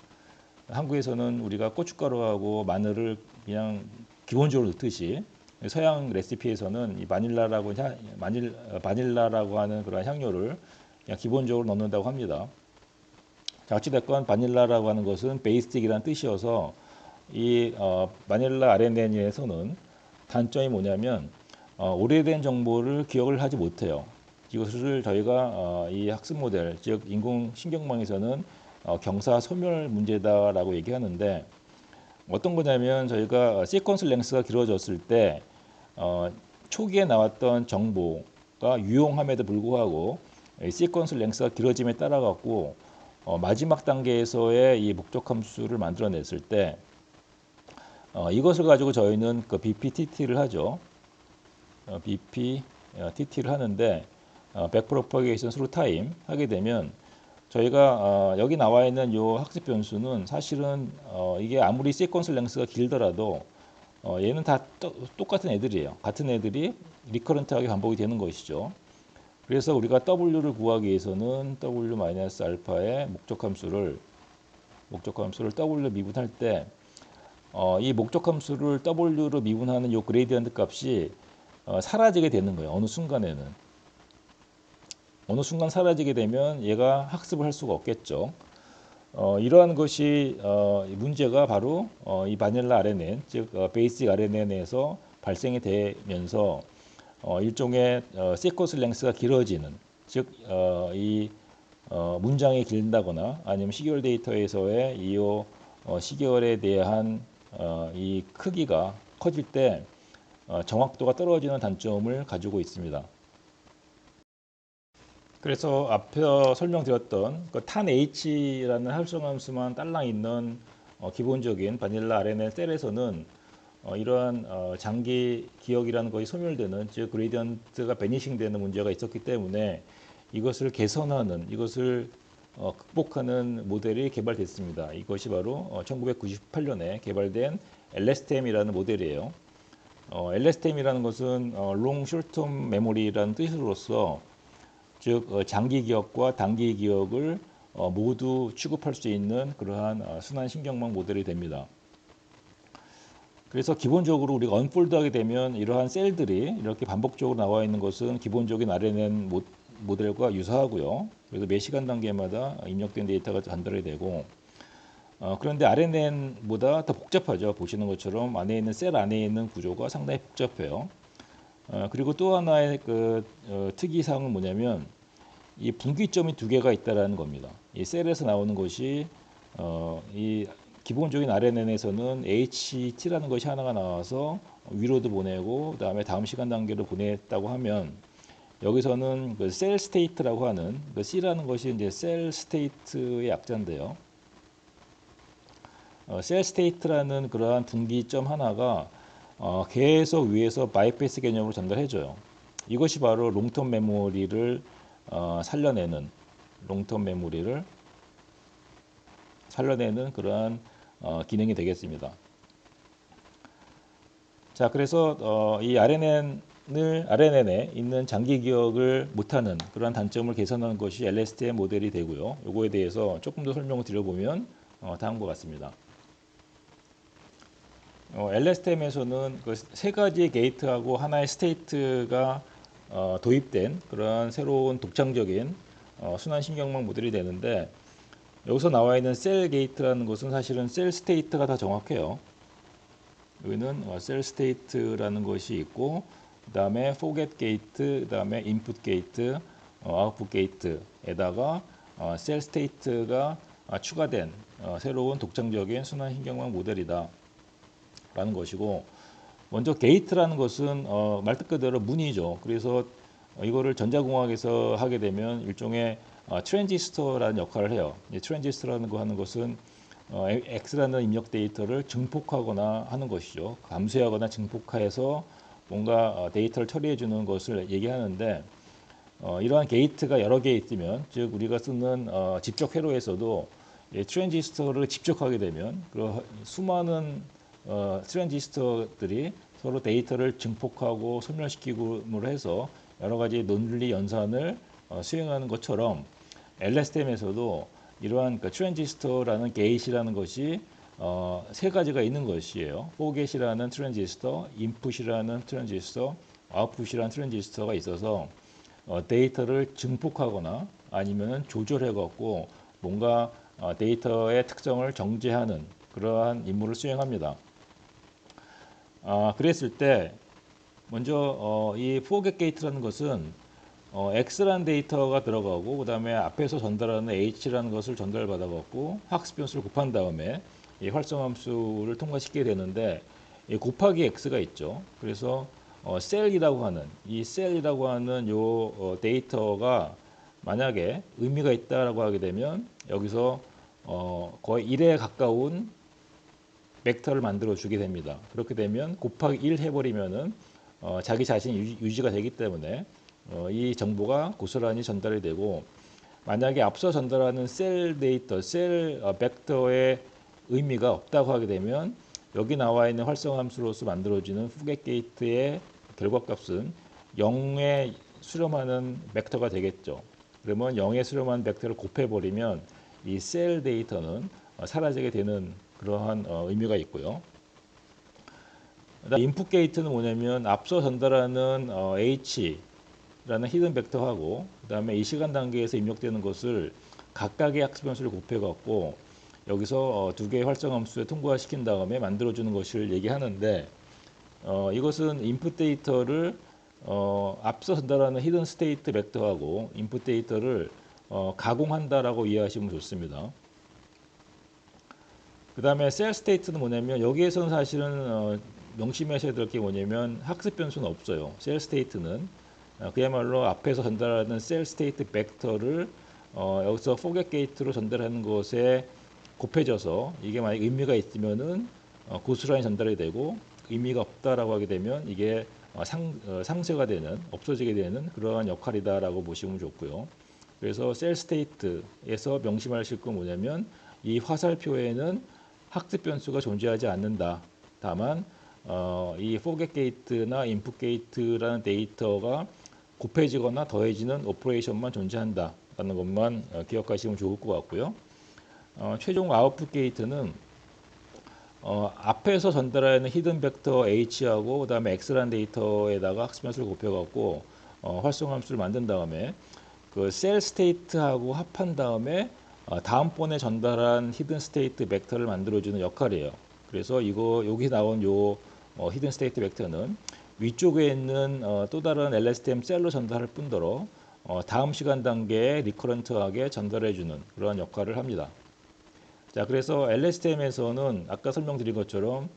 S1: 한국에서는 우리가 고춧가루하고 마늘을 그냥 기본적으로 넣듯이, 서양 레시피에서는 이 바닐라라고 하는 그런 향료를 그냥 기본적으로 넣는다고 합니다. 자, 어찌됐건 바닐라라고 하는 것은 베이직이라는 뜻이어서 이 바닐라 RNN에서는 단점이 뭐냐면 오래된 정보를 기억을 하지 못해요. 이것을 저희가 이 학습 모델, 즉 인공신경망에서는 경사 소멸 문제다라고 얘기하는데, 어떤 거냐면 저희가 시퀀스 랭스가 길어졌을 때 초기에 나왔던 정보가 유용함에도 불구하고 시퀀스 랭스가 길어짐에 따라 갖고 마지막 단계에서의 이 목적 함수를 만들어냈을 때 이것을 가지고 저희는 그 BPTT를 하죠. BPTT를 하는데 backpropagation through time 하게 되면 저희가 여기 나와 있는 이 학습 변수는 사실은 이게 아무리 시퀀스 랭스가 길더라도 얘는 다 똑같은 애들이에요. 같은 애들이 리커런트하게 반복이 되는 것이죠. 그래서 우리가 W를 구하기 위해서는 W-알파의 목적 함수를 W로 미분할 때 이 목적 함수를 W로 미분하는 이 그레이디언트 값이 사라지게 되는 거예요. 어느 순간 사라지게 되면 얘가 학습을 할 수가 없겠죠. 이러한 것이 문제가 바로 이 바닐라 RNN, 즉 베이직 RNN에서 발생이 되면서 일종의 시퀀스 랭스가 길어지는, 즉 이 문장이 길다거나 아니면 시계열 데이터에서의 이 시계열에 대한 이 크기가 커질 때 정확도가 떨어지는 단점을 가지고 있습니다. 그래서 앞서 설명드렸던 그 탄H라는 활성함수만 딸랑 있는 기본적인 바닐라 RNN 셀에서는 이러한 장기 기억이라는 것이 소멸되는, 즉 그레디언트가 베니싱 되는 문제가 있었기 때문에 이것을 개선하는, 이것을 극복하는 모델이 개발됐습니다. 이것이 바로 1998년에 개발된 LSTM이라는 모델이에요. LSTM이라는 것은 Long Short Term Memory라는 뜻으로서, 즉 장기 기억과 단기 기억을 모두 취급할 수 있는 그러한 순환 신경망 모델이 됩니다. 그래서 기본적으로 우리가 언폴드하게 되면 이러한 셀들이 이렇게 반복적으로 나와 있는 것은 기본적인 RNN 모델과 유사하고요. 그래서 매 시간 단계마다 입력된 데이터가 전달이 되고, 그런데 RNN보다 더 복잡하죠. 보시는 것처럼 안에 있는 셀 안에 있는 구조가 상당히 복잡해요. 그리고 또 하나의 그 특이사항은 뭐냐면 이 분기점이 두 개가 있다라는 겁니다. 이 셀에서 나오는 것이 이 기본적인 RNN에서는 HT라는 것이 하나가 나와서 위로도 보내고 그다음에 다음 시간 단계로 보냈다고 하면, 여기서는 그 셀 스테이트라고 하는 그 C라는 것이 이제 셀 스테이트의 약자인데요. 셀 스테이트라는 그러한 분기점 하나가 계속 위에서 바이패스 개념으로 전달해줘요. 이것이 바로 롱텀 메모리를 살려내는 그러한 기능이 되겠습니다. 자, 그래서 이 RNN에 있는 장기 기억을 못하는 그러한 단점을 개선하는 것이 LSTM 모델이 되고요. 요거에 대해서 조금 더 설명을 드려보면 다음과 같습니다. LSTM에서는 그 세 가지의 게이트하고 하나의 스테이트가 도입된 그런 새로운 독창적인 순환신경망 모델이 되는데, 여기서 나와 있는 셀 게이트라는 것은 사실은 셀 스테이트가 더 정확해요. 여기는 셀 스테이트라는 것이 있고, 그 다음에 forget 게이트, 그 다음에 input 게이트, output 게이트에다가 셀 스테이트가 추가된 새로운 독창적인 순환신경망 모델이다 라는 것이고, 먼저 게이트라는 것은 말 그대로 문이죠. 그래서 이거를 전자공학에서 하게 되면 일종의 트랜지스터라는 역할을 해요. 트랜지스터라는 거 하는 것은 X라는 입력 데이터를 증폭하거나 하는 것이죠. 감수하거나 증폭해서 뭔가 데이터를 처리해 주는 것을 얘기하는데, 이러한 게이트가 여러 개 있으면, 즉 우리가 쓰는 직접 회로에서도 트랜지스터를 직접하게 되면 그 수많은 트랜지스터들이 서로 데이터를 증폭하고 소멸시키고 해서 여러 가지 논리 연산을 수행하는 것처럼 LSTM에서도 이러한 그 트랜지스터라는 게이트라는 것이 세 가지가 있는 것이에요. 4게이트라는 트랜지스터, 인풋이라는 트랜지스터, 아웃풋이라는 트랜지스터가 있어서 데이터를 증폭하거나 아니면 조절해 갖고 뭔가 데이터의 특성을 정제하는 그러한 임무를 수행합니다. 그랬을 때 먼저 이 4개 게이트라는 것은 X라는 데이터가 들어가고 그 다음에 앞에서 전달하는 H라는 것을 전달받아 갖고 학습 변수를 곱한 다음에 이 활성함수를 통과시키게 되는데, 이 곱하기 X가 있죠. 그래서 셀이라고 하는 이 셀이라고 하는 요 데이터가 만약에 의미가 있다라고 하게 되면 여기서 거의 1에 가까운 벡터를 만들어 주게 됩니다. 그렇게 되면 곱하기 1 해버리면은 자기 자신이 유지가 되기 때문에 이 정보가 고스란히 전달이 되고, 만약에 앞서 전달하는 셀 데이터, 셀 벡터의 의미가 없다고 하게 되면 여기 나와 있는 활성함수로서 만들어지는 후get 게이트의 결과값은 0에 수렴하는 벡터가 되겠죠. 그러면 0에 수렴한 벡터를 곱해버리면 이 셀 데이터는 사라지게 되는 그러한 의미가 있고요. 인풋 게이트는 뭐냐면 앞서 전달하는 H라는 히든 벡터하고 그 다음에 이 시간 단계에서 입력되는 것을 각각의 학습 변수를 곱해 갖고 여기서 두 개의 활성함수에 통과시킨 다음에 만들어주는 것을 얘기하는데, 이것은 인풋 데이터를 앞서 전달하는 히든 스테이트 벡터하고 인풋 데이터를 가공한다라고 이해하시면 좋습니다. 그 다음에 셀 스테이트는 뭐냐면 여기에서는 사실은 명심하셔야 될 게 뭐냐면 학습 변수는 없어요. 셀 스테이트는 그야말로 앞에서 전달하는 셀 스테이트 벡터를 여기서 포겟 게이트로 전달하는 것에 곱해져서 이게 만약 의미가 있으면은 고스란히 전달이 되고 의미가 없다라고 하게 되면 이게 상쇄가 되는, 없어지게 되는 그러한 역할이다라고 보시면 좋고요. 그래서 셀 스테이트에서 명심하실 건 뭐냐면 이 화살표에는 학습 변수가 존재하지 않는다. 다만 이 포겟 게이트나 인풋 게이트라는 데이터가 곱해지거나 더해지는 오퍼레이션만 존재한다라는 것만 기억하시면 좋을 것 같고요. 최종 아웃풋 게이트는 앞에서 전달하는 히든 벡터 H하고 그 다음에 X라는 데이터에다가 학습 변수를 곱해갖고 활성함수를 만든 다음에 그 셀 스테이트하고 합한 다음에 다음번에 전달한 히든 스테이트 벡터를 만들어주는 역할이에요. 그래서 이거 여기 나온 요 히든 스테이트 벡터는 위쪽에 있는 또 다른 LSTM 셀로 전달할 뿐더러 다음 시간 단계에 리커런트하게 전달해주는 그러한 역할을 합니다. 자, 그래서 LSTM에서는 아까 설명드린 것처럼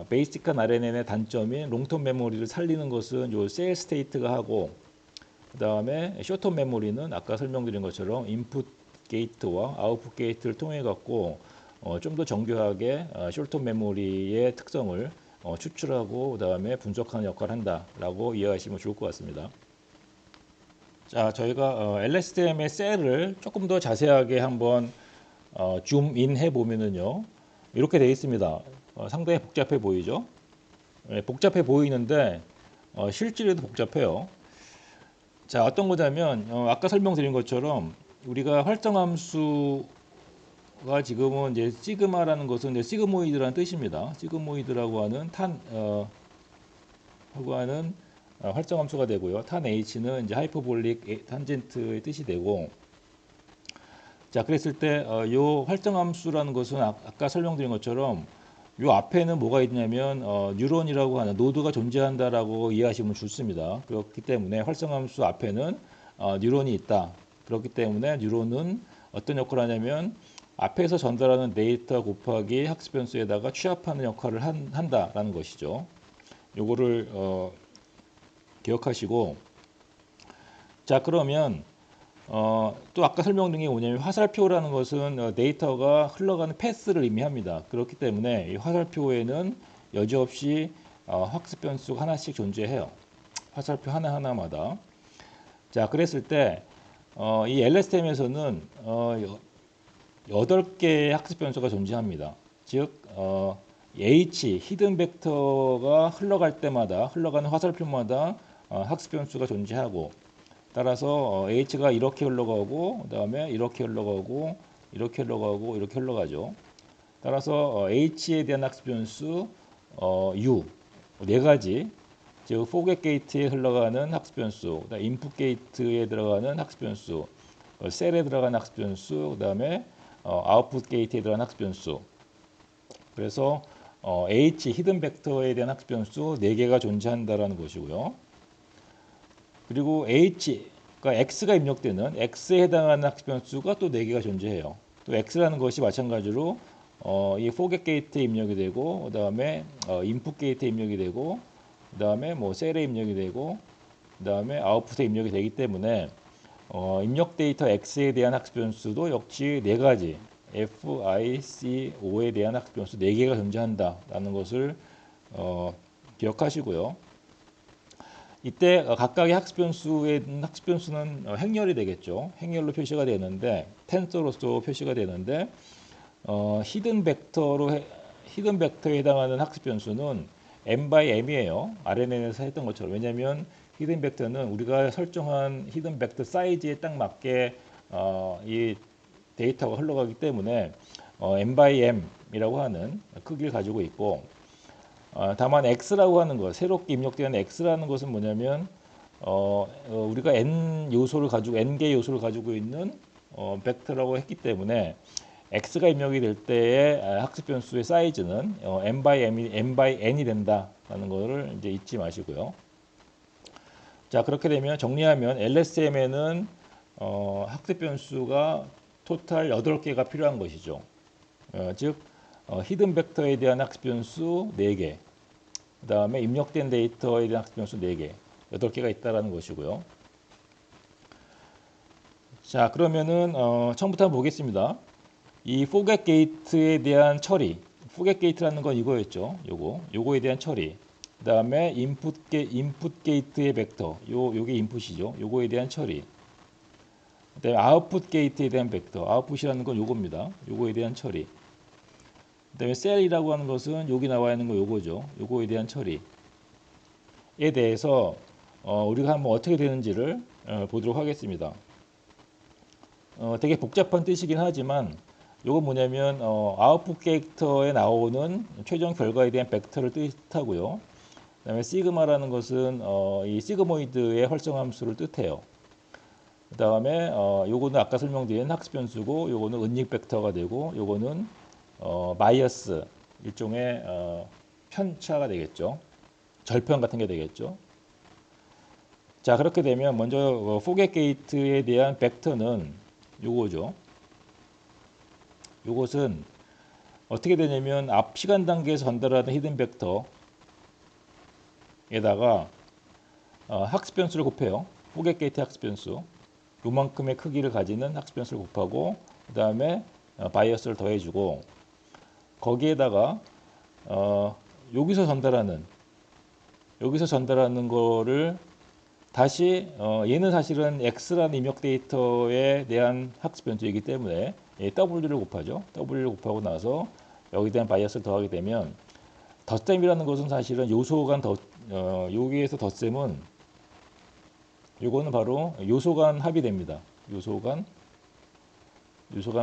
S1: 베이직한 RNN의 단점인 롱텀 메모리를 살리는 것은 요 셀 스테이트가 하고, 그 다음에 숏텀 메모리는 아까 설명드린 것처럼 인풋 게이트와 아웃풋 게이트를 통해 갖고 좀 더 정교하게 숏텀 메모리의 특성을 추출하고 그 다음에 분석하는 역할을 한다라고 이해하시면 좋을 것 같습니다. 자, 저희가 LSTM의 셀을 조금 더 자세하게 한번 줌인 해 보면은요, 이렇게 되어 있습니다. 상당히 복잡해 보이죠? 네, 복잡해 보이는데 실제로도 복잡해요. 자, 어떤 거냐면 아까 설명드린 것처럼 우리가 활성함수가 지금은 이제 시그마라는 것은 이제 시그모이드라는 뜻입니다. 시그모이드라고 하는 하고 하는 활성함수가 되고요. 탄 H는 이제 하이퍼볼릭 탄젠트의 뜻이 되고, 자, 그랬을 때 요 활성함수라는 것은 아까 설명드린 것처럼 요 앞에는 뭐가 있냐면 뉴런이라고 하는 노드가 존재한다라고 이해하시면 좋습니다. 그렇기 때문에 활성함수 앞에는 뉴런이 있다. 그렇기 때문에 뉴런은 어떤 역할을 하냐면 앞에서 전달하는 데이터 곱하기 학습 변수에다가 취합하는 역할을 한다라는 것이죠. 요거를 기억하시고, 자, 그러면 또 아까 설명드린 게 뭐냐면 화살표라는 것은 데이터가 흘러가는 패스를 의미합니다. 그렇기 때문에 이 화살표에는 여지없이 학습 변수가 하나씩 존재해요. 화살표 하나하나마다. 자, 그랬을 때 이 LSTM에서는 8개의 학습 변수가 존재합니다. 즉 H, 히든 벡터가 흘러갈 때마다 흘러가는 화살표마다 학습 변수가 존재하고 따라서 H가 이렇게 흘러가고 그다음에 이렇게 흘러가고 이렇게 흘러가고 이렇게 흘러가죠. 따라서 H에 대한 학습 변수 U 네 가지 즉 포겟 게이트에 흘러가는 학습 변수, 인풋 게이트에 들어가는 학습 변수, 셀에 들어가는 학습 변수, 그다음에 아웃풋 게이트에 들어가는 학습 변수. 그래서 H 히든 벡터에 대한 학습 변수 4개가 존재한다라는 것이고요. 그리고 H가 X가 입력되는 X에 해당하는 학습 변수가 또 4개가 존재해요. 또 X라는 것이 마찬가지로 이 포겟 게이트에 입력이 되고 그다음에 인풋 게이트에 입력이 되고 그다음에 뭐 셀에 입력이 되고 그다음에 아웃풋에 입력이 되기 때문에 입력 데이터 X에 대한 학습 변수도 역시 4가지 FICO에 대한 학습 변수 4개가 존재한다라는 것을 기억하시고요. 이때 각각의 학습 변수는 행렬이 되겠죠. 행렬로 표시가 되는데 텐서로서 표시가 되는데 히든 벡터에 해당하는 학습 변수는 m by m이에요. RNN에서 했던 것처럼. 왜냐하면 히든 벡터는 우리가 설정한 히든 벡터 사이즈에 딱 맞게 이 데이터가 흘러가기 때문에 m by m이라고 하는 크기를 가지고 있고 다만 x라고 하는 것, 새롭게 입력되는 x라는 것은 뭐냐면 우리가 n 개 요소를 가지고 있는 벡터라고 했기 때문에 x가 입력이 될 때의 학습 변수의 사이즈는 m by n이 된다라는 것을 이제 잊지 마시고요. 자, 그렇게 되면 정리하면 LSTM에는 학습 변수가 토탈 8개가 필요한 것이죠. 즉 히든 벡터에 대한 학습 변수 4개, 그 다음에 입력된 데이터에 대한 학습 변수 4개, 8개가 있다는 것이고요. 자, 그러면은 처음부터 한번 보겠습니다. 이 포겟 게이트에 대한 처리, 포겟 게이트라는 건 이거였죠. 요거에 대한 처리. 그다음에 인풋 게이트의 벡터, 요게 인풋이죠. 요거에 대한 처리. 그다음에 아웃풋 게이트에 대한 벡터, 아웃풋이라는 건 요겁니다. 요거에 대한 처리. 그다음에 셀이라고 하는 것은 여기 나와 있는 거 요거죠. 요거에 대한 처리에 대해서 우리가 한번 어떻게 되는지를 보도록 하겠습니다. 되게 복잡한 뜻이긴 하지만 요건 뭐냐면 아웃풋 캐릭터에 나오는 최종 결과에 대한 벡터를 뜻하고요. 그다음에 시그마라는 것은 이 시그모이드의 활성함수를 뜻해요. 그다음에 요거는 아까 설명드린 학습 변수고 요거는 은닉 벡터가 되고 요거는 바이어스 일종의 편차가 되겠죠. 절편 같은 게 되겠죠. 자, 그렇게 되면 먼저 포겟 게이트에 대한 벡터는 요거죠. 요것은 어떻게 되냐면 앞 시간 단계에서 전달하는 히든 벡터에다가 학습 변수를 곱해요. 포겟 게이트 학습 변수. 요만큼의 크기를 가지는 학습 변수를 곱하고 그 다음에 바이어스를 더해주고 거기에다가 여기서 전달하는 거를 다시 얘는 사실은 x라는 입력 데이터에 대한 학습 변수이기 때문에 w를 곱하죠. w를 곱하고 나서 여기에 대한 바이어스를 더하게 되면 덧셈이라는 것은 사실은 요소 간 여기에서 덧셈은 요거는 바로 요소 간 합이 됩니다. 요소 간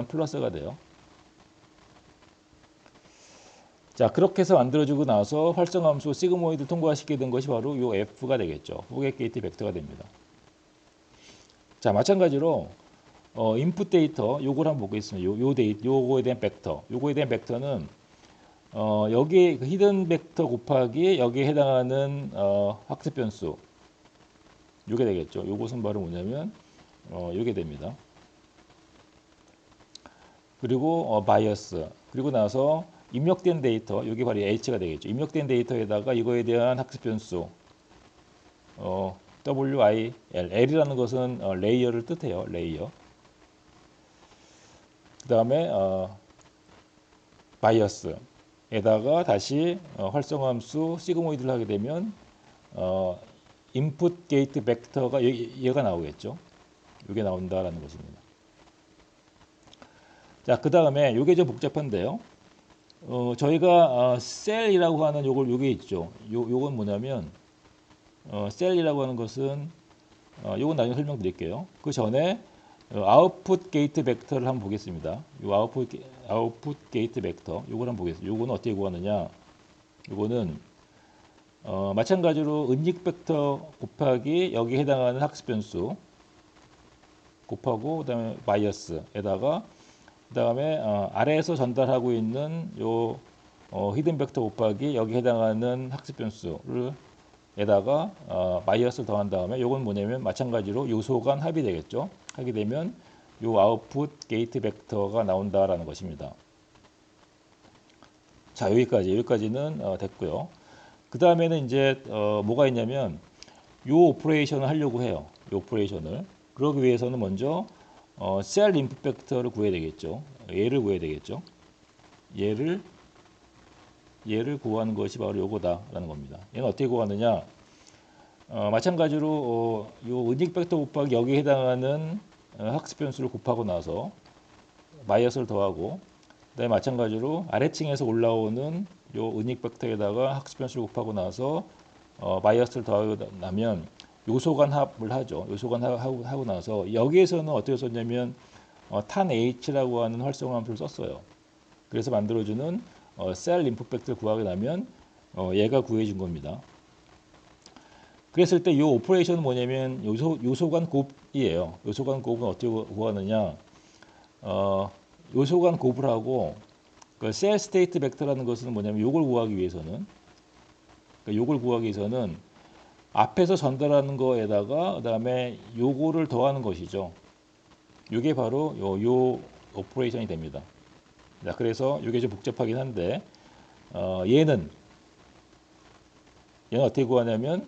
S1: 플러스가 돼요. 자, 그렇게 해서 만들어주고 나서 활성함수 시그모이드 통과시키게 된 것이 바로 요 F가 되겠죠. 포겟 게이트 벡터가 됩니다. 자, 마찬가지로 인풋 데이터 요걸 한번 보겠습니다. 요거에 대한 벡터. 요거에 대한 벡터는 여기 그 히든 벡터 곱하기 여기에 해당하는 학습 변수 요게 되겠죠. 요것은 바로 뭐냐면 요게 됩니다. 그리고 바이어스. 그리고 나서 입력된 데이터, 여기 바로 H가 되겠죠. 입력된 데이터에다가 이거에 대한 학습 변수, WIL. L이라는 것은 레이어를 뜻해요. 레이어. 그 다음에 바이어스에다가 다시 활성함수 시그모이드를 하게 되면 인풋 게이트 벡터가 얘가 나오겠죠. 이게 나온다라는 것입니다. 자, 그 다음에 이게 좀 복잡한데요. 저희가 셀이라고 하는 요게 있죠. 요건 뭐냐면 셀이라고 하는 것은 요건 나중에 설명드릴게요. 그 전에 아웃풋 게이트 벡터를 한번 보겠습니다. 요 아웃풋 게이트 벡터 요걸 한번 보겠습니다. 요거는 어떻게 구하느냐? 요거는 마찬가지로 은닉 벡터 곱하기 여기 해당하는 학습 변수 곱하고 그다음에 바이어스에다가 그다음에 아래에서 전달하고 있는 요 히든 벡터 곱하기 여기 해당하는 학습 변수를 에다가 바이어스를 더한 다음에 요건 뭐냐면 마찬가지로 요소 간 합이 되겠죠. 하게 되면 요 아웃풋 게이트 벡터가 나온다라는 것입니다. 자, 여기까지는 됐고요. 그 다음에는 이제 뭐가 있냐면 요 오퍼레이션을 하려고 해요. 요 오퍼레이션을 그러기 위해서는 먼저 셀 인풋 벡터를 구해야 되겠죠. 얘를 구해야 되겠죠. 얘를 구하는 것이 바로 요거다라는 겁니다. 얘는 어떻게 구하느냐? 마찬가지로 요 은닉 벡터 곱하기 여기에 해당하는 학습 변수를 곱하고 나서 바이어스를 더하고 그다음에 마찬가지로 아래층에서 올라오는 요 은닉 벡터에다가 학습 변수를 곱하고 나서 바이어스를 더하고 나면 요소 간 합을 하죠. 요소 간 하고 나서 여기에서는 어떻게 썼냐면 탄 H라고 하는 활성화함수를 썼어요. 그래서 만들어주는 셀 인풋 벡터를 구하게 되면 얘가 구해준 겁니다. 그랬을 때 이 오퍼레이션은 뭐냐면 요소 간 곱이에요. 요소 간 곱은 어떻게 구하느냐? 요소 간 곱을 하고 그 셀 스테이트 벡터라는 것은 뭐냐면 요걸 구하기 위해서는 요걸 구하기 위해서는 앞에서 전달하는 거에다가 그다음에 요거를 더하는 것이죠. 요게 바로 요 오퍼레이션이 됩니다. 자, 그래서 이게 좀 복잡하긴 한데 얘는 어떻게 구하냐면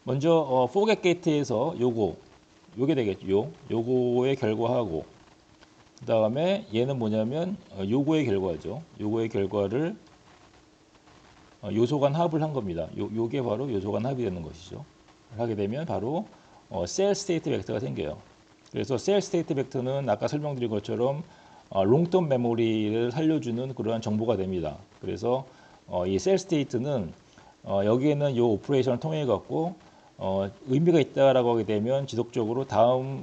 S1: 먼저 포겟 게이트에서 요게 되겠죠. 요거의 결과하고 그 다음에 얘는 뭐냐면 요거의 결과죠. 요거의 결과를 요소 간 합을 한 겁니다. 요게 바로 요소 간 합이 되는 것이죠. 하게 되면 바로 셀 스테이트 벡터가 생겨요. 그래서 셀 스테이트 벡터는 아까 설명드린 것처럼 롱텀 메모리를 살려주는 그러한 정보가 됩니다. 그래서 이 셀 스테이트는 여기에는 이 오퍼레이션을 통해 갖고 의미가 있다라고 하게 되면 지속적으로 다음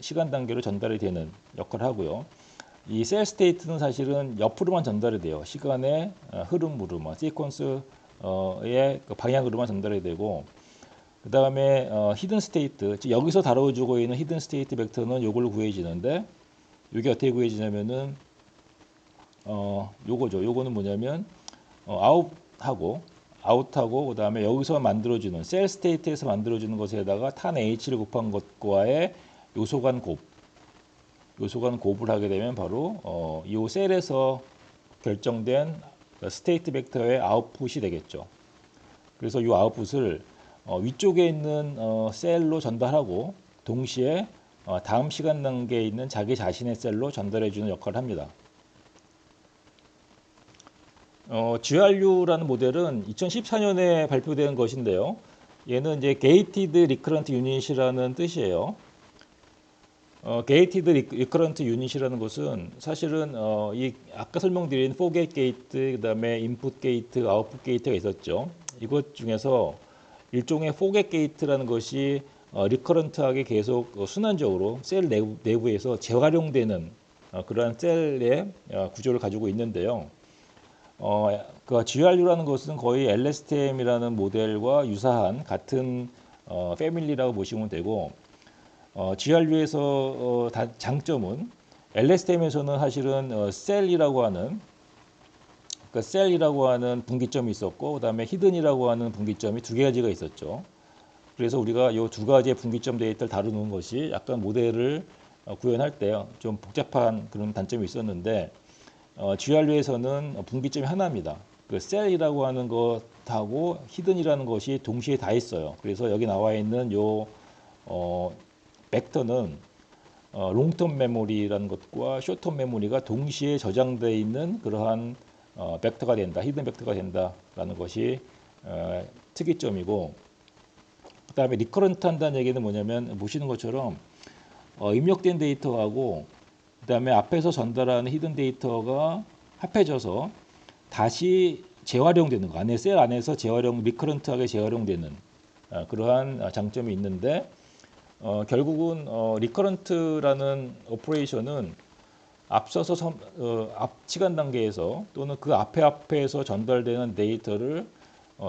S1: 시간 단계로 전달이 되는 역할을 하고요. 이 셀 스테이트는 사실은 옆으로만 전달이 돼요. 시간의 흐름으로, 시퀀스의 그 방향으로만 전달이 되고, 그 다음에 히든 스테이트, 즉 여기서 다뤄주고 있는 히든 스테이트 벡터는 요걸로 구해지는데, 이게 어떻게 구해지냐면은 요거죠. 요거는 뭐냐면 아웃하고 그다음에 여기서 만들어주는 셀 스테이트에서 만들어주는 것에다가 탄 H를 곱한 것과의 요소 간 곱을 하게 되면 바로 이 셀에서 결정된 스테이트 벡터의 아웃풋이 되겠죠. 그래서 이 아웃풋을 위쪽에 있는 셀로 전달하고 동시에 다음 시간 단계에 있는 자기 자신의 셀로 전달해주는 역할을 합니다. GRU라는 모델은 2014년에 발표된 것인데요. 얘는 이제 Gated Recurrent Unit이라는 뜻이에요. Gated Recurrent Unit이라는 것은 사실은 이 아까 설명드린 포겟 게이트, 그다음에 인풋 게이트, 아웃풋 게이트가 있었죠. 이것 중에서 일종의 포겟 게이트라는 것이 리커런트하게 계속 순환적으로 셀 내부에서 재활용되는 그러한 셀의 구조를 가지고 있는데요. 그 GRU라는 것은 거의 LSTM이라는 모델과 유사한 같은 패밀리라고 보시면 되고, GRU에서 장점은 LSTM에서는 사실은 셀이라고 하는 분기점이 있었고, 그다음에 히든이라고 하는 분기점이 두 가지가 있었죠. 그래서 우리가 이 두 가지의 분기점 데이터를 다루는 것이 약간 모델을 구현할 때 좀 복잡한 그런 단점이 있었는데 GRU에서는 분기점이 하나입니다. 그 셀이라고 하는 것 벡터하고 히든이라는 것이 동시에 다 있어요. 그래서 여기 나와 있는 요 벡터는 롱텀 메모리라는 것과 숏텀 메모리가 동시에 저장되어 있는 그러한 벡터가 된다, 히든 벡터가 된다라는 것이 특이점이고, 그다음에 리커런트 한다는 얘기는 뭐냐면 보시는 것처럼 입력된 데이터하고 그다음에 앞에서 전달하는 히든 데이터가 합해져서 다시 재활용되는 거, 안에 셀 안에서 재활용, 리커런트하게 재활용되는 그러한 장점이 있는데, 결국은 리커런트라는 오퍼레이션은 앞서서 앞 시간 단계에서 또는 그 앞에서 전달되는 데이터를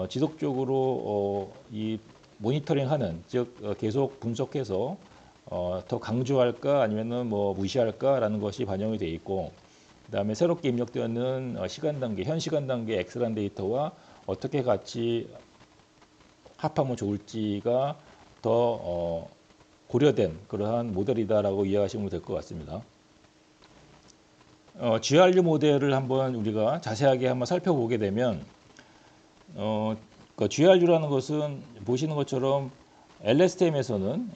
S1: 지속적으로 이 모니터링하는, 즉 계속 분석해서 더 강조할까 아니면은 뭐 무시할까라는 것이 반영이 되어 있고, 그다음에 새롭게 입력되는 시간 단계, 현 시간 단계 엑스란 데이터와 어떻게 같이 합하면 좋을지가 더 고려된 그러한 모델이다라고 이해하시면 될 것 같습니다. GRU 모델을 한번 우리가 자세하게 한번 살펴보게 되면, GRU라는 것은 보시는 것처럼 LSTM에서는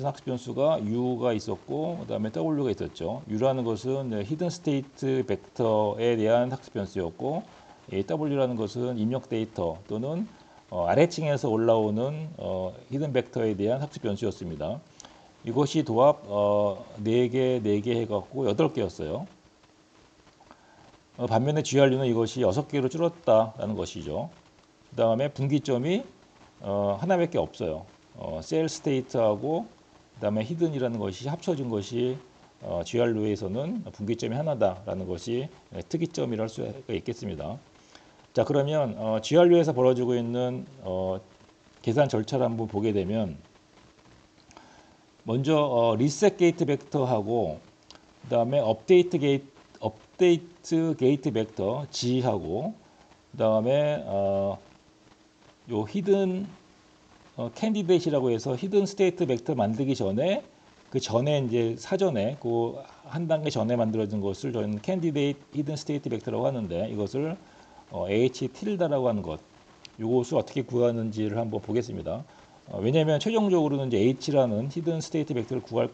S1: 학습 변수가 U가 있었고 그다음에 W가 있었죠. U라는 것은 히든 스테이트 벡터에 대한 학습 변수였고, W라는 것은 입력 데이터 또는 아래층에서 올라오는 히든 벡터에 대한 학습 변수였습니다. 이것이 도합 4개 해갖고 8개였어요. 반면에 GRU는 이것이 6개로 줄었다라는 것이죠. 그 다음에 분기점이 하나밖에 없어요. 셀 스테이트하고 그다음에 히든이라는 것이 합쳐진 것이 GRU에서는 분기점이 하나다라는 것이 특이점이라 할 수가 있겠습니다. 자, 그러면 GRU에서 벌어지고 있는 계산 절차를 한번 보게 되면, 먼저 리셋 게이트 벡터하고 그다음에 업데이트 게이트 벡터 G하고 그다음에 요 히든 캔디데이트라고 해서 히든 스테이트 벡터 만들기 전에, 그 전에 이제 사전에 그 한 단계 전에 만들어진 것을 저희는 캔디데이트 히든 스테이트 벡터라고 하는데, 이것을 H 틸다라고 하는 것, 이것을 어떻게 구하는지를 한번 보겠습니다. 왜냐하면 최종적으로는 이제 H라는 히든 스테이트 벡터를 구할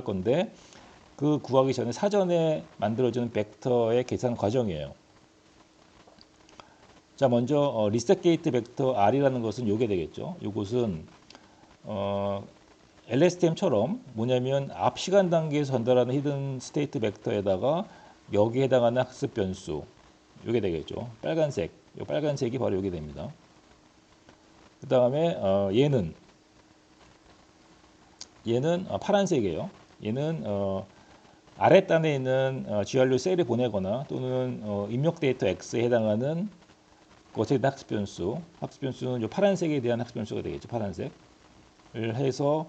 S1: 건데, 그 구하기 전에 사전에 만들어지는 벡터의 계산 과정이에요. 자, 먼저 리셋 게이트 벡터 R이라는 것은 요게 되겠죠. 이것은 LSTM처럼 뭐냐면 앞 시간 단계에서 전달하는 히든 스테이트 벡터에다가 여기에 해당하는 학습 변수, 요게 되겠죠. 빨간색, 요 빨간색이 바로 요게 됩니다. 그 다음에 얘는 파란색이에요. 얘는 아랫단에 있는 GRU 셀을 보내거나 또는 입력 데이터 X에 해당하는 것에 대한 학습 변수는 요 파란색에 대한 학습 변수가 되겠죠. 파란색을 해서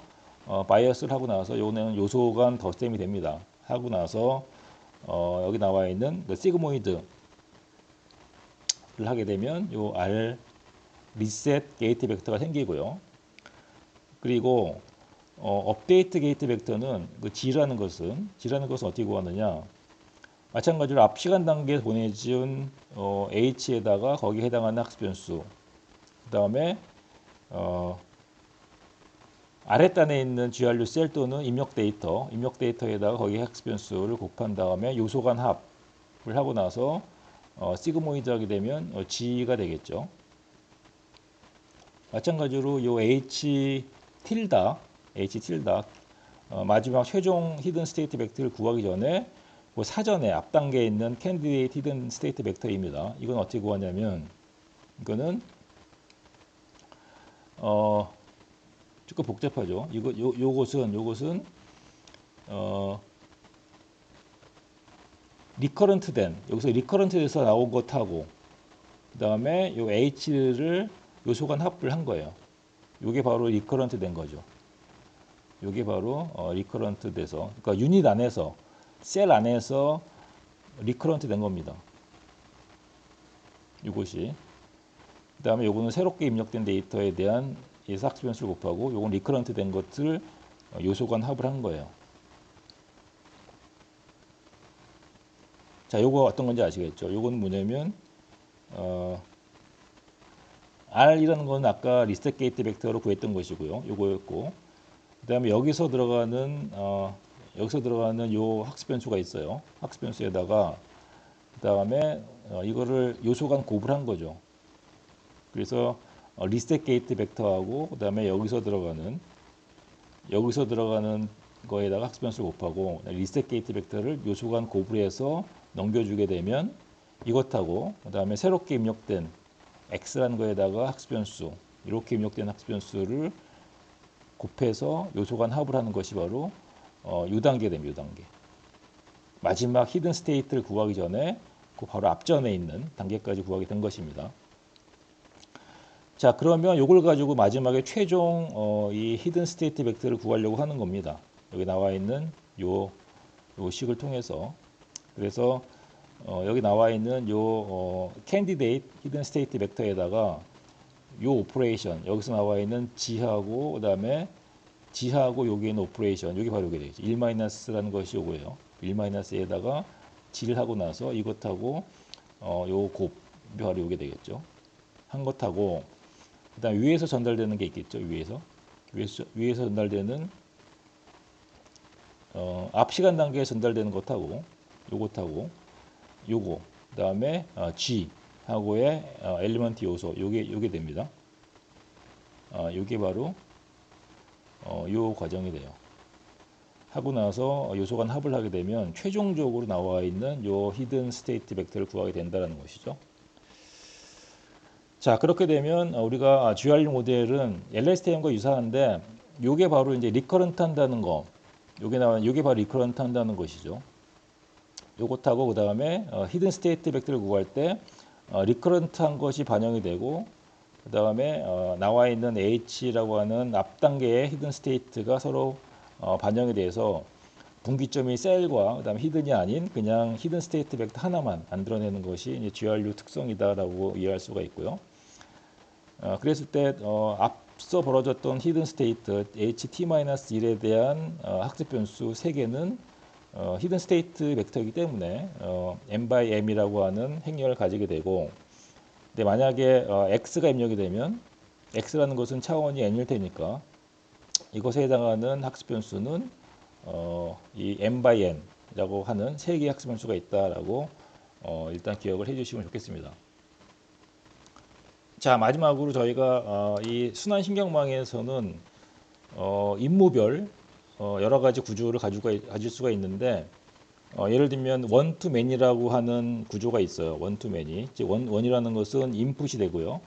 S1: 바이어스를 하고 나서 요는 요소간 덧셈이 됩니다. 하고 나서 여기 나와 있는 그 시그모이드를 하게 되면 요 R 리셋 게이트 벡터가 생기고요. 그리고 업데이트 게이트 벡터는 그 G라는 것은 어떻게 구하느냐? 마찬가지로 앞 시간 단계에 보내준 H에다가 거기에 해당하는 학습 변수, 그 다음에 아랫단에 있는 GRU 셀 또는 입력 데이터에다가 거기에 학습 변수를 곱한 다음에 요소 간 합을 하고 나서 시그모이드 하게 되면 G가 되겠죠. 마찬가지로 요 H 틸다 마지막 최종 히든 스테이트 벡터를 구하기 전에 그 사전에 앞 단계에 있는 캔디데이트 히든 스테이트 벡터입니다. 이건 어떻게 구하냐면, 이거는 조금 복잡하죠. 요것은 리커런트 된, 여기서 리커런트에서 나온 것하고 그다음에 요 H를 요소간 합을 한 거예요. 요게 바로 리커런트 된 거죠. 요게 바로 리커런트 돼서, 그러니까 유닛 안에서, 셀 안에서 리커런트 된 겁니다. 이것이. 그다음에 요거는 새롭게 입력된 데이터에 대한 학습 변수를 곱하고, 요건 리커런트 된 것을 요소간 합을 한 거예요. 자, 요거 어떤 건지 아시겠죠? 요건 뭐냐면 R이라는 건 아까 리스트 게이트 벡터로 구했던 것이고요. 요거였고, 그다음에 여기서 들어가는 요 학습 변수가 있어요. 학습 변수에다가 그다음에 이거를 요소 간 곱을 한 거죠. 그래서 리스트 게이트 벡터하고 그다음에 여기서 들어가는 거에다가 학습 변수를 곱하고 리스트 게이트 벡터를 요소 간 곱을 해서 넘겨주게 되면 이것하고 그다음에 새롭게 입력된 x라는 거에다가 학습 변수, 이렇게 입력된 학습 변수를 곱해서 요소 간 합을 하는 것이 바로 U단계 됩니다. U단계. 마지막 히든 스테이트를 구하기 전에 그 바로 앞전에 있는 단계까지 구하게 된 것입니다. 자, 그러면 이걸 가지고 마지막에 최종 이 히든 스테이트 벡터를 구하려고 하는 겁니다. 여기 나와 있는 요 식을 통해서. 그래서 여기 나와 있는 요 캔디데이트 히든 스테이트 벡터에다가 요 오퍼레이션, 여기서 나와 있는 G하고 그다음에 G하고 여기 있는 오퍼레이션, 여기 바로 이게 되겠죠. 1-라는 것이 요거예요. 1-에다가 G를 하고 나서 이것하고 요 곱, 바로 요게 되겠죠. 한 것하고 그다음 위에서 전달되는 게 있겠죠. 위에서 전달되는 앞 시간 단계에 전달되는 것하고 요거 그다음에 G 하고의 엘리먼트 요소 요게 됩니다. 요게 바로 요 과정이 돼요. 하고 나서 요소 간 합을 하게 되면 최종적으로 나와 있는 요 히든 스테이트 벡터를 구하게 된다는 것이죠. 자, 그렇게 되면 우리가 GRU 모델은 LSTM과 유사한데 요게 바로 이제 리커런트 한다는 거. 요게 바로 리커런트 한다는 것이죠. 요것하고 그다음에 히든 스테이트 벡터를 구할 때 리커런트 한 것이 반영이 되고 그다음에 나와 있는 H라고 하는 앞 단계의 히든 스테이트가 서로 반영이 돼서 분기점이 셀과 그다음에 히든이 아닌 그냥 히든 스테이트 벡터 하나만 만들어내는 것이 이제 GRU 특성이다라고 이해할 수가 있고요. 그랬을 때 앞서 벌어졌던 히든 스테이트 HT-1에 대한 학습 변수 3개는 히든 스테이트 벡터이기 때문에 m by m이라고 하는 행렬을 가지게 되고, 근데 만약에 x가 입력이 되면 x라는 것은 차원이 n일 테니까 이것에 해당하는 학습 변수는 이 m by n이라고 하는 3개의 학습 변수가 있다라고 일단 기억을 해주시면 좋겠습니다. 자, 마지막으로 저희가 이 순환 신경망에서는 임무별 여러 가지 구조를 가질 수가 있는데 예를 들면 원투맨이라고 하는 구조가 있어요. 원투맨이 즉 원이라는 것은 인풋이 되고요.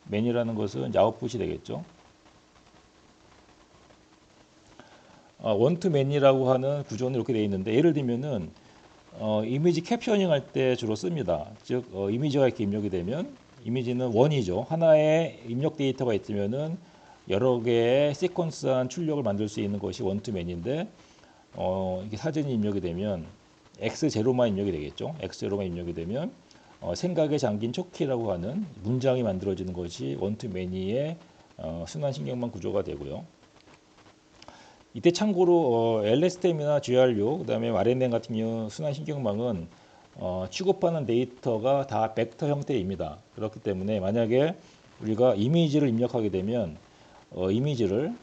S1: 맨이라는 것은 아웃풋이 되겠죠. 원투맨이라고 하는 구조는 이렇게 되어 있는데 예를 들면은 이미지 캡셔닝 할 때 주로 씁니다. 즉 이미지가 이렇게 입력이 되면 이미지는 원이죠. 하나의 입력 데이터가 있으면은 여러 개의 시퀀스한 출력을 만들 수 있는 것이 원투맨인데 이게 사진이 입력이 되면 X0만 입력이 되겠죠. X0만 입력이 되면 생각에 잠긴 촉키라고 하는 문장이 만들어지는 것이 원투매니의 순환 신경망 구조가 되고요. 이때 참고로 LSTM이나 GRU, 그다음에 RNN 같은 경우 순환 신경망은 취급하는 데이터가 다 벡터 형태입니다. 그렇기 때문에 만약에 우리가 이미지를 입력하게 되면 이미지를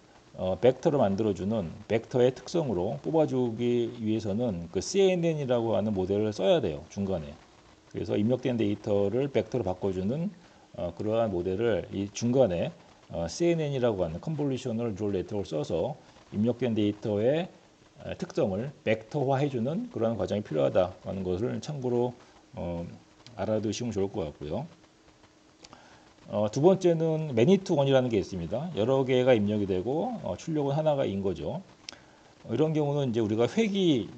S1: 벡터로 만들어주는 벡터의 특성으로 뽑아주기 위해서는 그 CNN이라고 하는 모델을 써야 돼요. 중간에. 그래서 입력된 데이터를 벡터로 바꿔주는 그러한 모델을 이 중간에 CNN이라고 하는 Convolutional Neural Network을 써서 입력된 데이터의 특성을 벡터화해주는 그러한 과정이 필요하다는 것을 참고로 알아두시면 좋을 것 같고요. 두 번째는 매니투원이라는 게 있습니다. 여러 개가 입력이 되고 출력은 하나가인 거죠. 이런 경우는 이제 우리가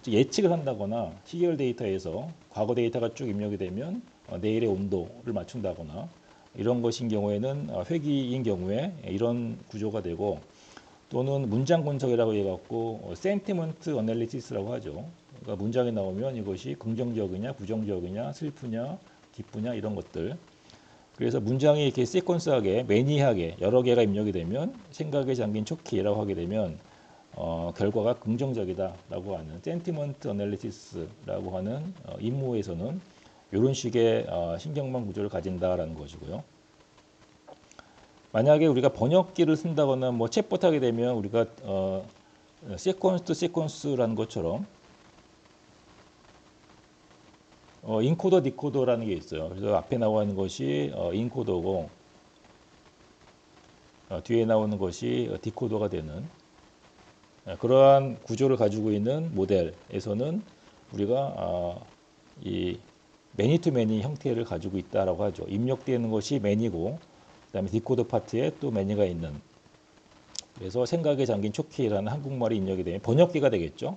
S1: 예측을 한다거나 시계열 데이터에서 과거 데이터가 쭉 입력이 되면 내일의 온도를 맞춘다거나 이런 것인 경우에는 회귀인 경우에 이런 구조가 되고, 또는 문장 분석이라고 해갖고 센티먼트 어널리시스라고 하죠. 그러니까 문장이 나오면 이것이 긍정적이냐 부정적이냐 슬프냐 기쁘냐 이런 것들. 그래서 문장이 이렇게 시퀀스하게 매니하게 여러 개가 입력이 되면 생각에 잠긴 촉키라고 하게 되면 결과가 긍정적이다라고 하는 센티먼트 어널리시스라고 하는 임무에서는 이런 식의 신경망 구조를 가진다라는 것이고요. 만약에 우리가 번역기를 쓴다거나 뭐 챗봇 하게 되면 우리가 세퀀스 투 세퀀스라는 것처럼 인코더 디코더라는 게 있어요. 그래서 앞에 나와 있는 것이 인코더고 뒤에 나오는 것이 디코더가 되는 그러한 구조를 가지고 있는 모델에서는 우리가 이 매니 투 매니 형태를 가지고 있다라고 하죠. 입력되는 것이 매니고 그다음에 디코더 파트에 또 매니가 있는. 그래서 생각에 잠긴 초키라는 한국말이 입력이 되면 번역기가 되겠죠.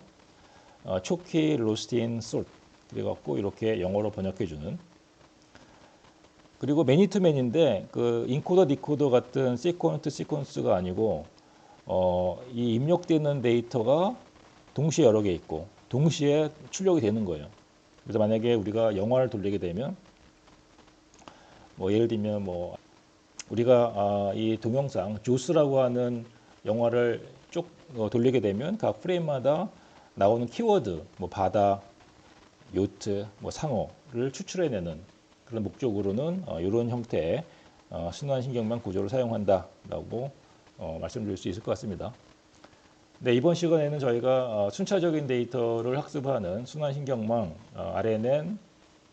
S1: 초키 로스트 인 솔트 그래갖고 이렇게 영어로 번역해주는. 그리고 매니 투 매니인데 그 인코더 디코더 같은 시퀀스 투 시퀀스가 아니고 이 입력되는 데이터가 동시에 여러 개 있고 동시에 출력이 되는 거예요. 그래서 만약에 우리가 영화를 돌리게 되면 뭐 예를 들면 뭐 우리가 이 동영상 조스라고 하는 영화를 쭉 돌리게 되면 각 프레임마다 나오는 키워드 뭐 바다, 요트, 뭐 상어를 추출해내는 그런 목적으로는 이런 형태의 순환신경망 구조를 사용한다라고 말씀드릴 수 있을 것 같습니다. 네, 이번 시간에는 저희가 순차적인 데이터를 학습하는 순환신경망 RNN,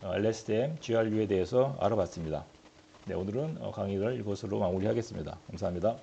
S1: LSTM, GRU에 대해서 알아봤습니다. 네, 오늘은 강의를 이것으로 마무리하겠습니다. 감사합니다.